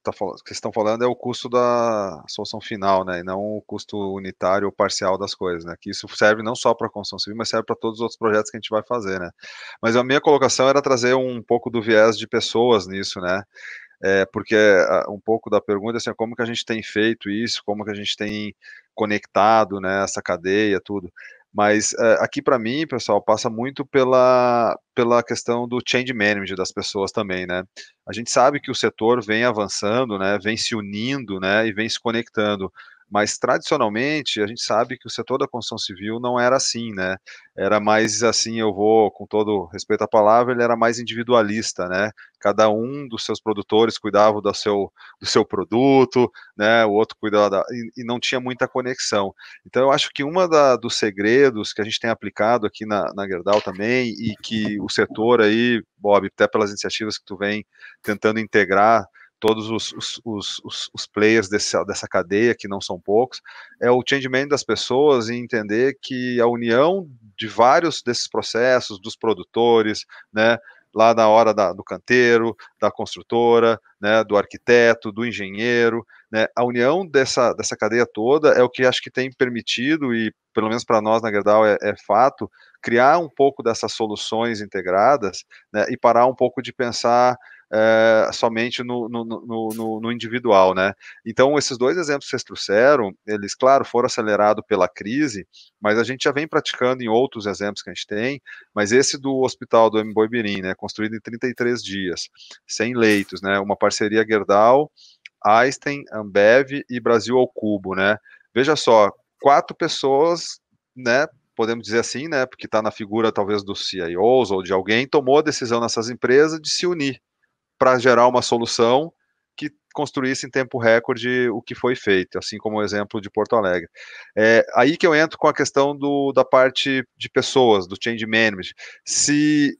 que vocês estão falando é o custo da solução final, né, e não o custo unitário ou parcial das coisas, né, que isso serve não só para a construção civil, mas serve para todos os outros projetos que a gente vai fazer, né. Mas a minha colocação era trazer um pouco do viés de pessoas nisso, né, porque um pouco da pergunta é assim, como que a gente tem feito isso, como que a gente tem conectado, né, essa cadeia, tudo. Mas aqui para mim, pessoal, passa muito pela questão do change management das pessoas também, né? A gente sabe que o setor vem avançando, né? Vem se unindo, né? E vem se conectando. Mas tradicionalmente a gente sabe que o setor da construção civil não era assim, né? Era mais assim, eu vou com todo respeito à palavra, ele era mais individualista, né? Cada um dos seus produtores cuidava do seu produto, né? O outro cuidava e não tinha muita conexão. Então eu acho que dos segredos que a gente tem aplicado aqui na Gerdau também e que o setor aí, Bob, até pelas iniciativas que tu vem tentando integrar todos os players dessa cadeia, que não são poucos, é o change management das pessoas e entender que a união de vários desses processos, dos produtores, né, lá na hora do canteiro, da construtora, né, do arquiteto, do engenheiro, né, a união dessa cadeia toda é o que acho que tem permitido, e pelo menos para nós na Gerdau é fato, criar um pouco dessas soluções integradas, né, e parar um pouco de pensar somente no individual, né? Então, esses dois exemplos que vocês trouxeram, eles, claro, foram acelerados pela crise, mas a gente já vem praticando em outros exemplos que a gente tem, mas esse do hospital do Mboimirim, né, construído em 33 dias, 100 leitos, né, uma parceria Gerdau, Einstein, Ambev e Brasil ao Cubo, né? Veja só, 4 pessoas, né, podemos dizer assim, né, porque está na figura talvez dos CIOs ou de alguém, tomou a decisão nessas empresas de se unir para gerar uma solução que construísse em tempo recorde o que foi feito, assim como o exemplo de Porto Alegre. Aí que eu entro com a questão da parte de pessoas, do change management. Se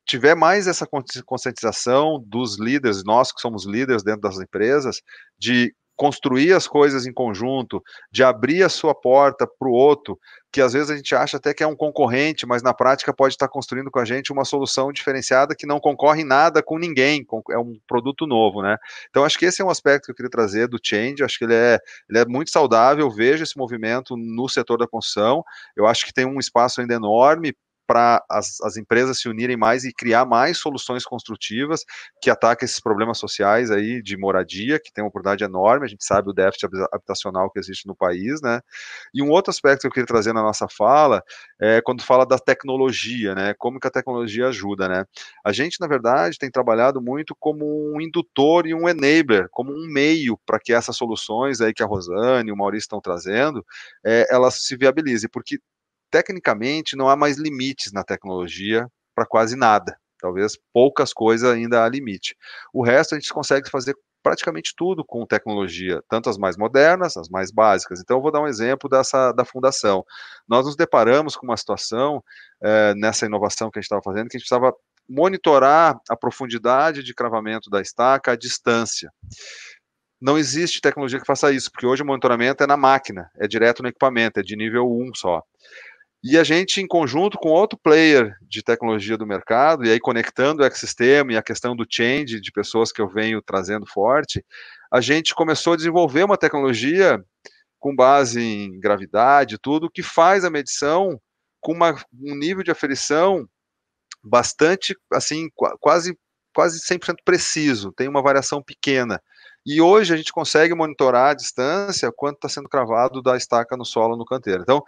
tiver mais essa conscientização dos líderes, nós que somos líderes dentro das empresas, de construir as coisas em conjunto, de abrir a sua porta para o outro, que às vezes a gente acha até que é um concorrente, mas na prática pode estar construindo com a gente uma solução diferenciada que não concorre em nada com ninguém, é um produto novo, né? Então acho que esse é um aspecto que eu queria trazer do change, acho que ele é muito saudável, eu vejo esse movimento no setor da construção, eu acho que tem um espaço ainda enorme para as empresas se unirem mais e criar mais soluções construtivas que ataquem esses problemas sociais aí de moradia, que tem uma oportunidade enorme, a gente sabe o déficit habitacional que existe no país, né? E um outro aspecto que eu queria trazer na nossa fala é quando fala da tecnologia, né? Como que a tecnologia ajuda, né? A gente, na verdade, tem trabalhado muito como um indutor e um enabler, como um meio para que essas soluções aí que a Rosane e o Maurício estão trazendo, elas se viabilizem, porque tecnicamente não há mais limites na tecnologia para quase nada. Talvez poucas coisas ainda há limite. O resto a gente consegue fazer praticamente tudo com tecnologia, tanto as mais modernas, as mais básicas. Então eu vou dar um exemplo da fundação. Nós nos deparamos com uma situação nessa inovação que a gente estava fazendo, que a gente precisava monitorar a profundidade de cravamento da estaca à distância. Não existe tecnologia que faça isso, porque hoje o monitoramento é na máquina, é direto no equipamento, é de nível 1 só. E a gente, em conjunto com outro player de tecnologia do mercado, e aí conectando o ecossistema e a questão do change de pessoas que eu venho trazendo forte, a gente começou a desenvolver uma tecnologia com base em gravidade e tudo, que faz a medição com um nível de aferição bastante, assim, quase 100% preciso, tem uma variação pequena. E hoje a gente consegue monitorar a distância quanto está sendo cravado da estaca no solo, no canteiro. Então,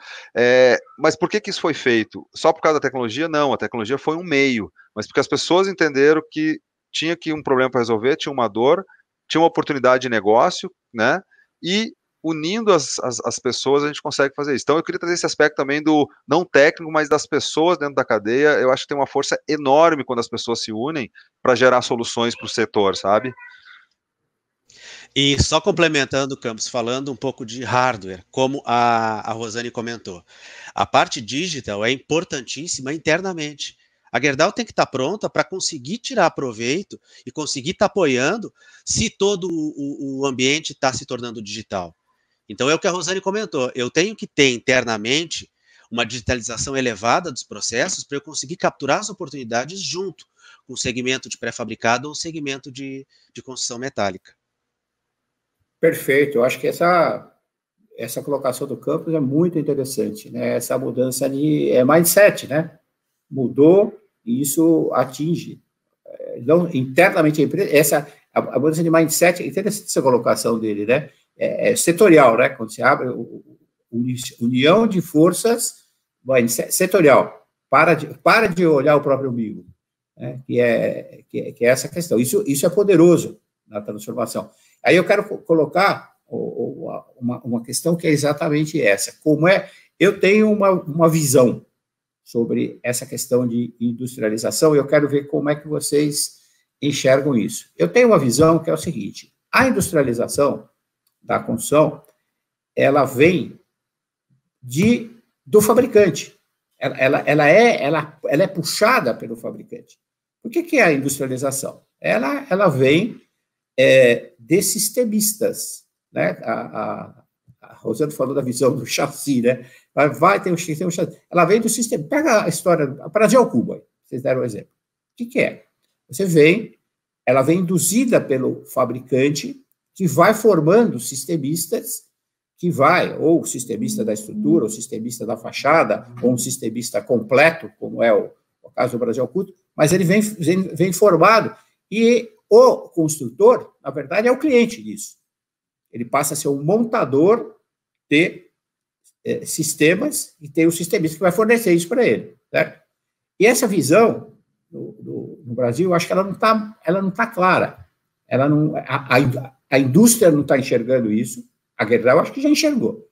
mas por que isso foi feito? Só por causa da tecnologia? Não, a tecnologia foi um meio, mas porque as pessoas entenderam que tinha aqui um problema para resolver, tinha uma dor, tinha uma oportunidade de negócio, né? E unindo as pessoas a gente consegue fazer isso. Então eu queria trazer esse aspecto também do não técnico, mas das pessoas dentro da cadeia. Eu acho que tem uma força enorme quando as pessoas se unem para gerar soluções para o setor, sabe? E só complementando, Campos, falando um pouco de hardware, como a Rosane comentou, a parte digital é importantíssima internamente. A Gerdau tem que estar pronta para conseguir tirar proveito e conseguir estar apoiando se todo o ambiente está se tornando digital. Então é o que a Rosane comentou, eu tenho que ter internamente uma digitalização elevada dos processos para eu conseguir capturar as oportunidades junto com o segmento de pré-fabricado ou segmento de construção metálica. Perfeito, eu acho que essa colocação do Campos é muito interessante, né? Essa mudança de mindset, né? Mudou e isso atinge não, internamente a empresa. A mudança de mindset, é interessante essa colocação dele, né? É setorial, né? Quando se abre união de forças setorial, para de olhar o próprio umbigo, né? Que é essa questão. Isso é poderoso na transformação. Aí eu quero colocar uma questão que é exatamente essa. Eu tenho uma visão sobre essa questão de industrialização e eu quero ver como é que vocês enxergam isso. Eu tenho uma visão que é o seguinte: a industrialização da construção, ela vem do fabricante. Ela é puxada pelo fabricante. Por que é a industrialização? Ela vem desses sistemistas, né? A Rosane falou da visão do chassi, né? Tem um chassi. Ela vem do sistema. Pega a história para Geocuba, vocês deram um exemplo. O que é? Ela vem induzida pelo fabricante, que vai formando sistemistas, ou o sistemista da estrutura, ou o sistemista da fachada, ou um sistemista completo, como é o caso do Brasil Culto, mas ele vem formado, e o construtor, na verdade, é o cliente disso. Ele passa a ser um montador de sistemas, e tem o sistemista que vai fornecer isso para ele, certo? E essa visão, no Brasil, eu acho que ela não está clara. A indústria não está enxergando isso, a Gerdau acho que já enxergou.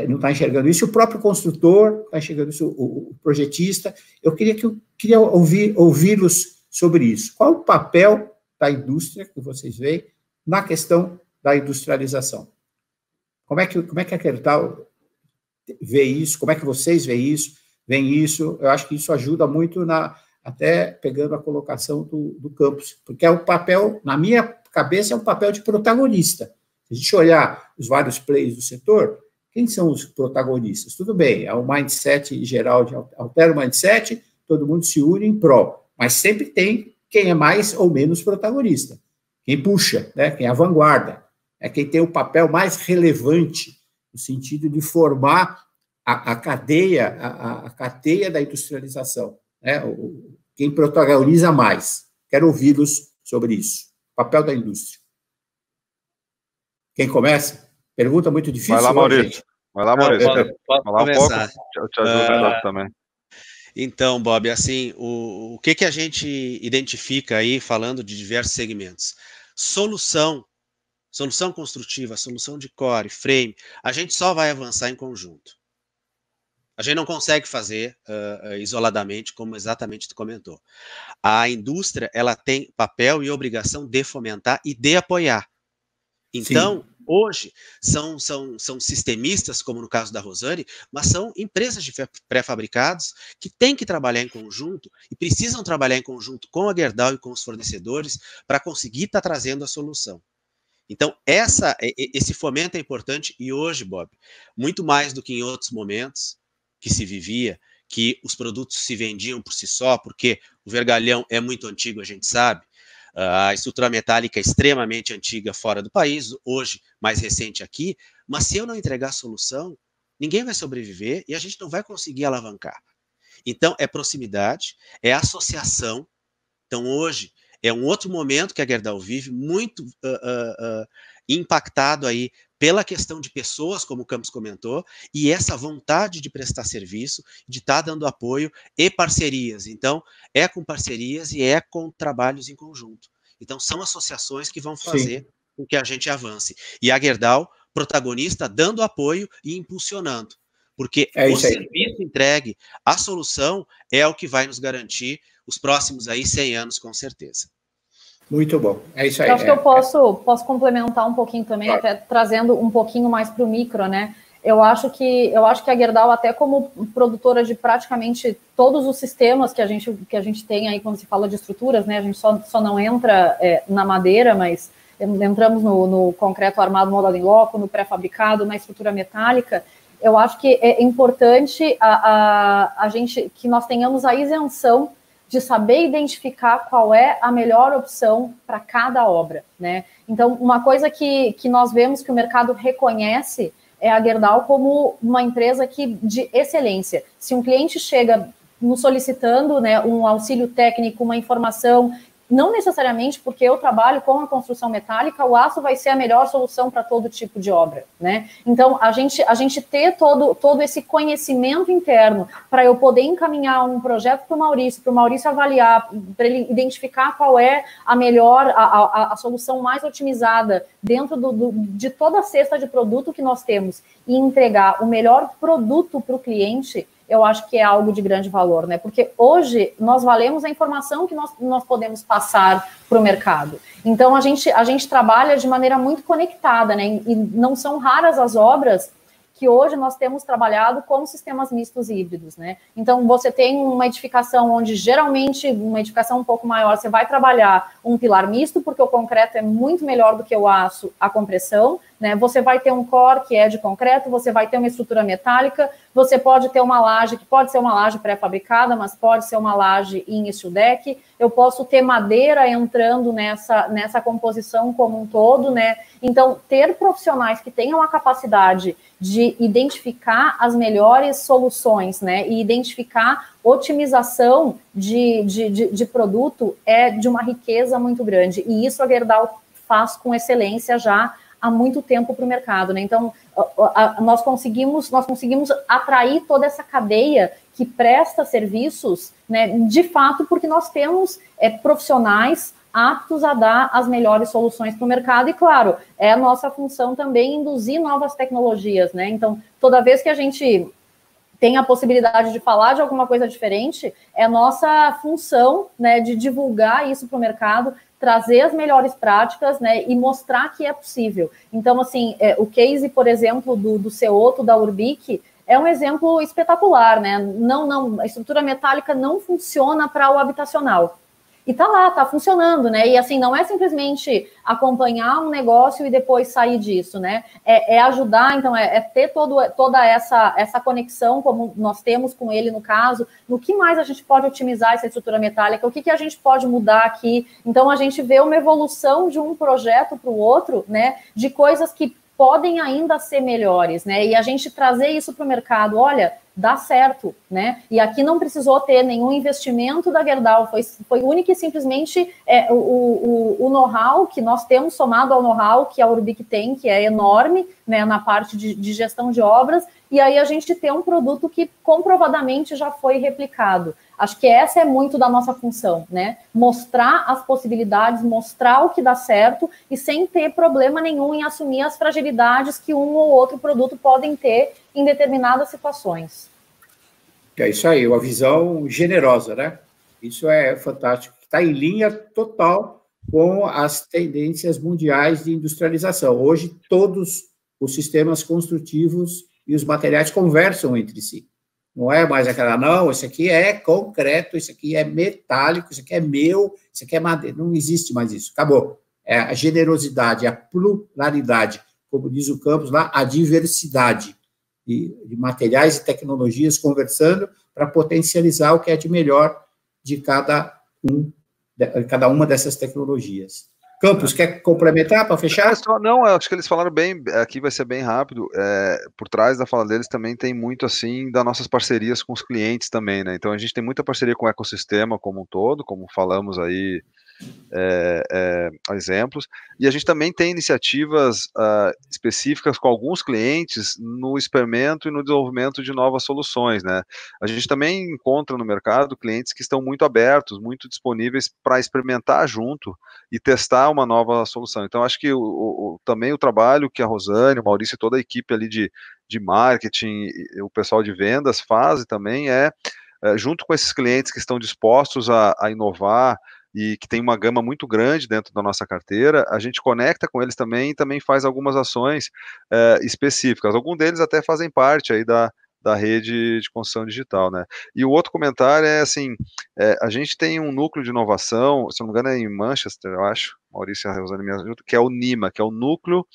Não está enxergando isso, o próprio construtor está enxergando isso, o projetista. Eu queria ouvi-los sobre isso. Qual o papel da indústria que vocês veem na questão da industrialização? Como é que a Gerdau vê isso? Como é que vocês veem isso? Eu acho que isso ajuda muito até pegando a colocação do Campos, porque é o papel, na minha cabeça, é um papel de protagonista. Se a gente olhar os vários players do setor, quem são os protagonistas? Tudo bem, é um mindset geral, altera o mindset, todo mundo se une em prol, mas sempre tem quem é mais ou menos protagonista, quem puxa, né? Quem é a vanguarda, quem tem o papel mais relevante, no sentido de formar a cadeia da industrialização, né? Quem protagoniza mais. Quero ouvi-los sobre isso. Papel da indústria. Quem começa? Pergunta muito difícil. Vai lá, Maurício. Gente. Vai lá, Maurício. Posso falar um pouco? Eu te ajudo também. Então, Bob, assim, o que a gente identifica aí, falando de diversos segmentos? Solução construtiva, solução de core, frame, a gente só vai avançar em conjunto. A gente não consegue fazer isoladamente, como exatamente tu comentou. A indústria, ela tem papel e obrigação de fomentar e de apoiar. Então, sim, hoje, são sistemistas, como no caso da Rosane, mas são empresas de pré-fabricados que têm que trabalhar em conjunto e precisam trabalhar em conjunto com a Gerdau e com os fornecedores para conseguir estar trazendo a solução. Então, esse fomento é importante e hoje, Bob, muito mais do que em outros momentos que se vivia, que os produtos se vendiam por si só, porque o vergalhão é muito antigo, a gente sabe, a estrutura metálica é extremamente antiga fora do país, hoje mais recente aqui, mas se eu não entregar a solução, ninguém vai sobreviver e a gente não vai conseguir alavancar. Então, é proximidade, é associação. Então, hoje, é um outro momento que a Gerdau vive, muito impactado aí pela questão de pessoas, como o Campos comentou, e essa vontade de prestar serviço, de estar dando apoio e parcerias. Então, é com parcerias e é com trabalhos em conjunto. Então, são associações que vão fazer, sim, com que a gente avance. E a Gerdau, protagonista, dando apoio e impulsionando. Porque o serviço entregue, a solução, é o que vai nos garantir os próximos aí 100 anos, com certeza. Muito bom, é isso aí. Eu acho que eu posso complementar um pouquinho também, claro, até trazendo um pouquinho mais para o micro, né? Eu acho que a Gerdau, até como produtora de praticamente todos os sistemas que a gente tem aí quando se fala de estruturas, né? A gente só não entra na madeira, mas entramos no concreto armado moldado em loco, no pré-fabricado, na estrutura metálica. Eu acho que é importante a gente que nós tenhamos a isenção de saber identificar qual é a melhor opção para cada obra, né? Então, uma coisa que nós vemos que o mercado reconhece é a Gerdau como uma empresa de excelência. Se um cliente chega nos solicitando, né, um auxílio técnico, uma informação, não necessariamente porque eu trabalho com a construção metálica, o aço vai ser a melhor solução para todo tipo de obra, né? Então, a gente ter todo esse conhecimento interno para eu poder encaminhar um projeto para o Maurício avaliar, para ele identificar qual é a melhor, a solução mais otimizada dentro de toda a cesta de produto que nós temos e entregar o melhor produto para o cliente, eu acho que é algo de grande valor, né? Porque hoje nós valemos a informação que nós podemos passar para o mercado. Então, a gente trabalha de maneira muito conectada, né? E não são raras as obras que hoje nós temos trabalhado com sistemas mistos híbridos, né? Então, você tem uma edificação onde, geralmente, uma edificação um pouco maior, você vai trabalhar um pilar misto, porque o concreto é muito melhor do que o aço, a compressão, né? Você vai ter um core que é de concreto, você vai ter uma estrutura metálica, você pode ter uma laje, que pode ser uma laje pré-fabricada, mas pode ser uma laje em steel deck, eu posso ter madeira entrando nessa composição como um todo, né? Então, ter profissionais que tenham a capacidade de identificar as melhores soluções, né? E identificar otimização de produto é de uma riqueza muito grande. E isso a Gerdau faz com excelência já há muito tempo para o mercado, né? Então, nós conseguimos atrair toda essa cadeia que presta serviços, né, de fato, porque nós temos profissionais aptos a dar as melhores soluções para o mercado, e claro, é a nossa função também induzir novas tecnologias, né? Então, toda vez que a gente tem a possibilidade de falar de alguma coisa diferente, é nossa função, né, de divulgar isso para o mercado, trazer as melhores práticas, né, e mostrar que é possível. Então, assim, o case, por exemplo, do Ceoto, da Urbic, é um exemplo espetacular, né? Não, a estrutura metálica não funciona para o habitacional. E tá lá, tá funcionando, né? E assim, não é simplesmente acompanhar um negócio e depois sair disso, né? É ajudar, então, ter toda essa conexão, como nós temos com ele no caso, no que mais a gente pode otimizar essa estrutura metálica, o que a gente pode mudar aqui. Então, a gente vê uma evolução de um projeto para o outro, né? De coisas que podem ainda ser melhores, né? E a gente trazer isso para o mercado, olha, dá certo, né? E aqui não precisou ter nenhum investimento da Gerdau, foi único e simplesmente o know-how que nós temos somado ao know-how que a Orbic tem, que é enorme, né, na parte de gestão de obras, e aí a gente tem um produto que comprovadamente já foi replicado. Acho que essa é muito da nossa função, né? Mostrar as possibilidades, mostrar o que dá certo e sem ter problema nenhum em assumir as fragilidades que um ou outro produto podem ter em determinadas situações. É isso aí, uma visão generosa, né? Isso é fantástico. Está em linha total com as tendências mundiais de industrialização. Hoje, todos os sistemas construtivos e os materiais conversam entre si. Não é mais aquela, não, isso aqui é concreto, isso aqui é metálico, isso aqui é meu, isso aqui é madeira. Não existe mais isso, acabou. É a generosidade, a pluralidade, como diz o Campos lá, a diversidade de materiais e tecnologias conversando para potencializar o que é de melhor de cada uma dessas tecnologias. Campos, quer complementar para fechar? Não, acho que eles falaram bem, aqui vai ser bem rápido, por trás da fala deles também tem muito, assim, das nossas parcerias com os clientes também, né, então a gente tem muita parceria com o ecossistema como um todo, como falamos aí, exemplos, e a gente também tem iniciativas específicas com alguns clientes no experimento e no desenvolvimento de novas soluções, né, a gente também encontra no mercado clientes que estão muito abertos, muito disponíveis para experimentar junto e testar uma nova solução, então acho que também o trabalho que a Rosane, o Maurício e toda a equipe ali de marketing, o pessoal de vendas faz também junto com esses clientes que estão dispostos a inovar, e que tem uma gama muito grande dentro da nossa carteira, a gente conecta com eles também e também faz algumas ações específicas. Alguns deles até fazem parte aí da rede de construção digital, né? E o outro comentário é assim, a gente tem um núcleo de inovação, se não me engano é em Manchester, eu acho, Maurício e a Rosane me ajudam, que é o NIMA, que é o Núcleo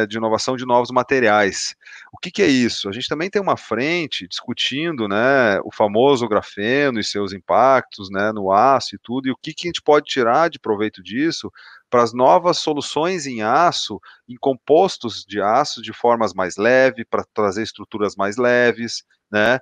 de Inovação de Novos Materiais. O que é isso? A gente também tem uma frente discutindo, né, o famoso grafeno e seus impactos, né, no aço e tudo, e o que a gente pode tirar de proveito disso para as novas soluções em aço, em compostos de aço de formas mais leves, para trazer estruturas mais leves, né,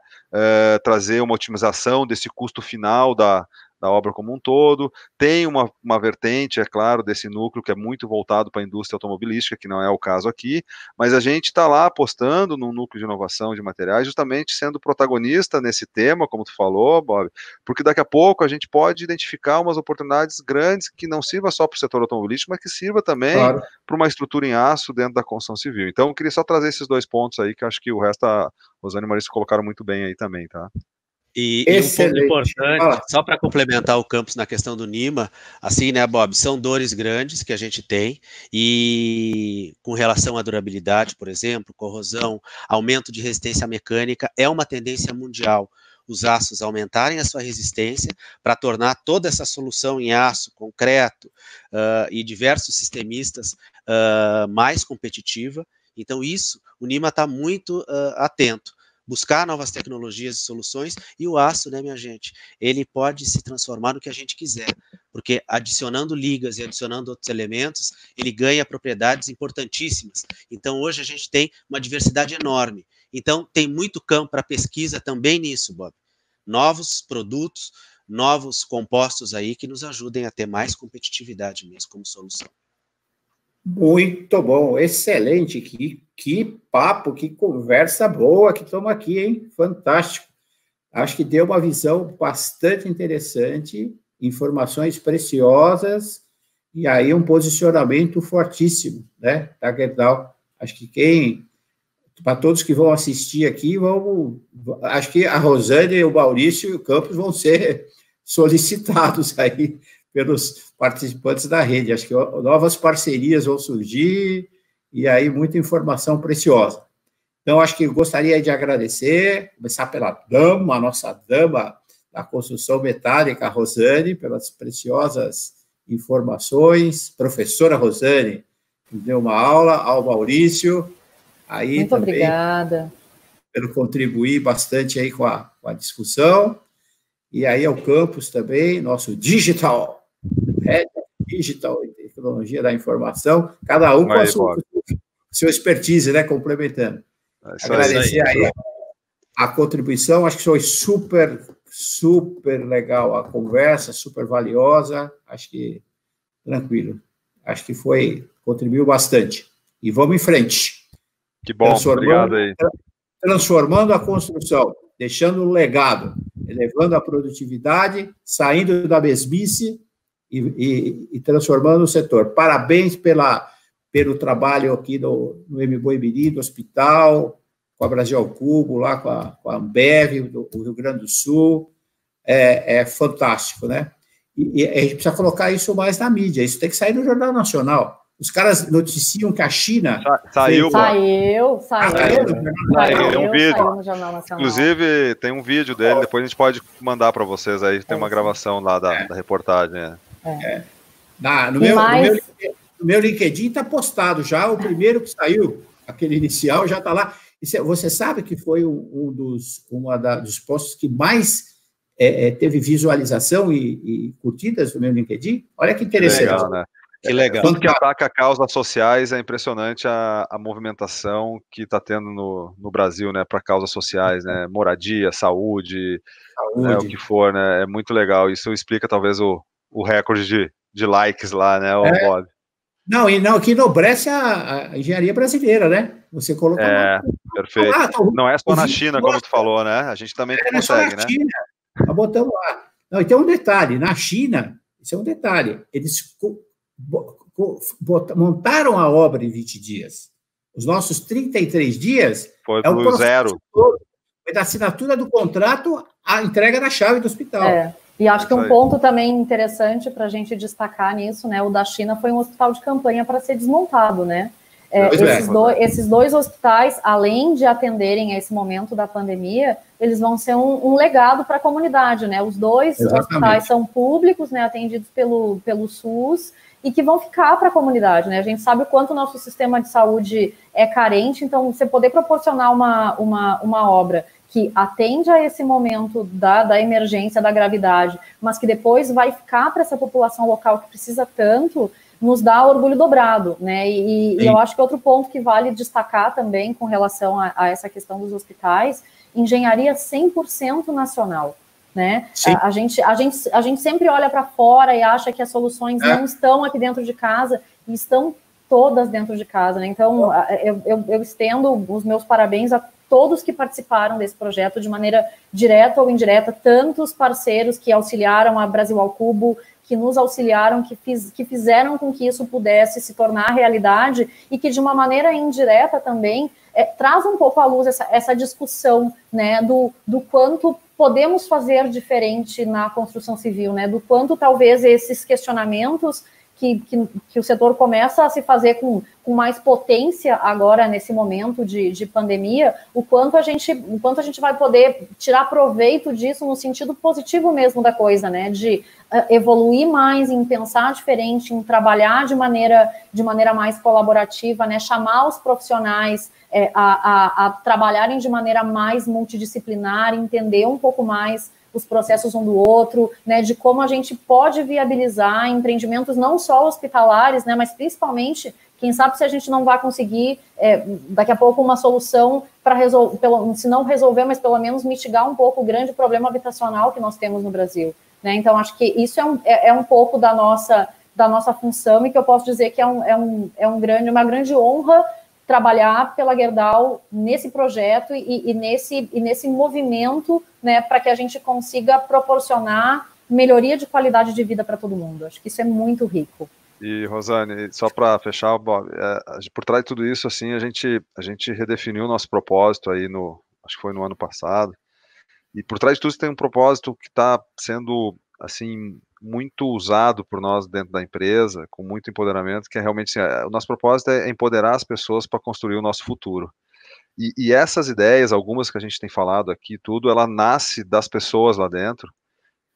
trazer uma otimização desse custo final da obra como um todo. Tem uma vertente, é claro, desse núcleo que é muito voltado para a indústria automobilística, que não é o caso aqui, mas a gente está lá apostando num núcleo de inovação de materiais, justamente sendo protagonista nesse tema, como tu falou, Bob, porque daqui a pouco a gente pode identificar umas oportunidades grandes que não sirva só para o setor automobilístico, mas que sirva também para uma estrutura em aço dentro da construção civil. Então, eu queria só trazer esses dois pontos aí, que eu acho que o resto a Rosane e o Maurício colocaram muito bem aí também, tá? E um ponto importante, só para complementar o Campos na questão do NIMA, assim, né, Bob, são dores grandes que a gente tem, e com relação à durabilidade, por exemplo, corrosão, aumento de resistência mecânica, é uma tendência mundial, os aços aumentarem a sua resistência para tornar toda essa solução em aço, concreto e diversos sistemistas mais competitiva. Então isso, o NIMA está muito atento. Buscar novas tecnologias e soluções, e o aço, né, minha gente, ele pode se transformar no que a gente quiser, porque adicionando ligas e adicionando outros elementos, ele ganha propriedades importantíssimas. Então, hoje a gente tem uma diversidade enorme. Então, tem muito campo para pesquisa também nisso, Bob. Novos produtos, novos compostos aí que nos ajudem a ter mais competitividade mesmo como solução. Muito bom, excelente, que papo, que conversa boa que estamos aqui, hein? Fantástico. Acho que deu uma visão bastante interessante, informações preciosas e aí um posicionamento fortíssimo, né, da Gerdau. Acho que para todos que vão assistir aqui, acho que a Rosane, o Maurício e o Campos vão ser solicitados aí pelos participantes da rede. Acho que novas parcerias vão surgir e aí muita informação preciosa. Então, acho que eu gostaria de agradecer, começar pela dama, a nossa dama da construção metálica, a Rosane, pelas preciosas informações. Professora Rosane, que deu uma aula, ao Maurício. Aí muito também, obrigada. Pelo contribuir bastante aí com a discussão. E aí ao Campos também, nosso digital e tecnologia da informação, cada um com a sua sua expertise, né, complementando. Agradecer aí a contribuição, acho que foi super legal a conversa, super valiosa, acho que tranquilo, acho que contribuiu bastante. E vamos em frente. Que bom, obrigado aí. Transformando a construção, deixando um legado, elevando a produtividade, saindo da mesmice e transformando o setor. Parabéns pelo trabalho aqui no Mboi Mirim, do hospital, com a Brasil ao Cubo, lá com a Ambev, do Rio Grande do Sul. É fantástico, né? E a gente precisa colocar isso mais na mídia, isso tem que sair no Jornal Nacional. Os caras noticiam que a China... Saiu um vídeo. Saiu no Jornal Nacional. Inclusive, tem um vídeo dele, depois a gente pode mandar para vocês aí, tem uma gravação lá da reportagem. No meu LinkedIn está postado já, o primeiro que saiu, aquele inicial, já está lá. Você sabe que foi um dos posts que mais teve visualização e curtidas no meu LinkedIn? Olha que interessante. Legal, né? Que legal. Tudo que ataca causas sociais, é impressionante a movimentação que está tendo no Brasil, né, para causas sociais, né, moradia, saúde. Né, o que for, né, é muito legal. Isso explica talvez o recorde de likes lá, né, Bob? Não, que enobrece a engenharia brasileira, né? Você colocou perfeito. Não é só na China, como tu falou, né? A gente também consegue, né? China, nós botamos lá. Não, e tem um detalhe, na China, isso é um detalhe, eles montaram a obra em 20 dias. Os nossos 33 dias foi do zero. Foi da assinatura do contrato à entrega da chave do hospital. E acho que um ponto também interessante para a gente destacar nisso, né? O da China foi um hospital de campanha para ser desmontado, né? Esses dois hospitais, além de atenderem a esse momento da pandemia, eles vão ser um legado para a comunidade, né? Os dois hospitais são públicos, né? Atendidos pelo SUS, e que vão ficar para a comunidade, né? A gente sabe o quanto o nosso sistema de saúde é carente, então você poder proporcionar uma obra que atende a esse momento da emergência, da gravidade, mas que depois vai ficar para essa população local que precisa tanto, nos dá orgulho dobrado, né? E eu acho que outro ponto que vale destacar também com relação a essa questão dos hospitais, engenharia 100% nacional. Né? A gente sempre olha para fora e acha que as soluções não estão aqui dentro de casa, e estão todas dentro de casa, né? Então, eu estendo os meus parabéns a todos que participaram desse projeto de maneira direta ou indireta, tantos parceiros que auxiliaram a Brasil ao Cubo, que nos auxiliaram, que fizeram com que isso pudesse se tornar realidade, e que de uma maneira indireta também traz um pouco à luz essa discussão, né, do quanto podemos fazer diferente na construção civil, né, do quanto talvez esses questionamentos que o setor começa a se fazer com mais potência agora nesse momento de pandemia, o quanto a gente vai poder tirar proveito disso no sentido positivo mesmo da coisa, né, de evoluir mais, em pensar diferente, em trabalhar de maneira mais colaborativa, né, chamar os profissionais a trabalharem de maneira mais multidisciplinar, entender um pouco mais os processos um do outro, né, de como a gente pode viabilizar empreendimentos não só hospitalares, né, mas principalmente, quem sabe se a gente não vai conseguir, daqui a pouco, uma solução para resolver, se não resolver, mas pelo menos mitigar um pouco o grande problema habitacional que nós temos no Brasil, né? Então, acho que isso é um pouco da nossa função, e que eu posso dizer que é uma grande honra trabalhar pela Gerdau nesse projeto e nesse movimento, né, para que a gente consiga proporcionar melhoria de qualidade de vida para todo mundo. Acho que isso é muito rico. E, Rosane, só para fechar, Bob, por trás de tudo isso, assim, a gente redefiniu o nosso propósito aí acho que foi no ano passado, e por trás de tudo isso tem um propósito que está sendo, assim, muito usado por nós dentro da empresa, com muito empoderamento, que é realmente assim, o nosso propósito é empoderar as pessoas para construir o nosso futuro. E essas ideias, algumas que a gente tem falado aqui, tudo, ela nasce das pessoas lá dentro,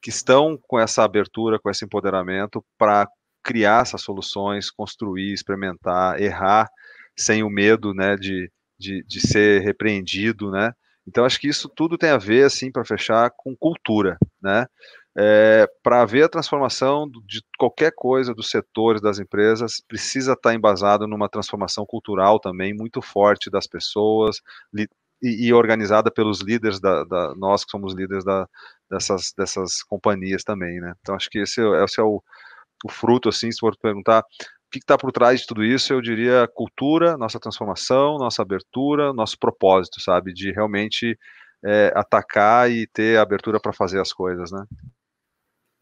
que estão com essa abertura, com esse empoderamento para criar essas soluções, construir, experimentar, errar, sem o medo, né, de ser repreendido, né? Então, acho que isso tudo tem a ver, assim, para fechar, com cultura, né? para haver a transformação de qualquer coisa dos setores, das empresas, precisa estar embasado numa transformação cultural também muito forte das pessoas e organizada pelos líderes, nós que somos líderes dessas companhias também, né? Então, acho que esse é o fruto, assim, se for perguntar o que está por trás de tudo isso, eu diria cultura, nossa transformação, nossa abertura, nosso propósito, sabe? De realmente atacar e ter abertura para fazer as coisas, né?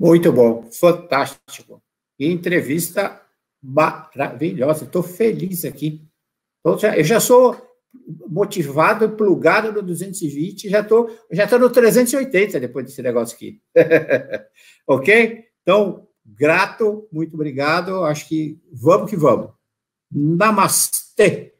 Muito bom, fantástico. E entrevista maravilhosa. Estou feliz aqui. Eu já sou motivado, plugado no 220, já estou no 380 depois desse negócio aqui. Ok? Então, grato, muito obrigado. Acho que vamos. Namastê.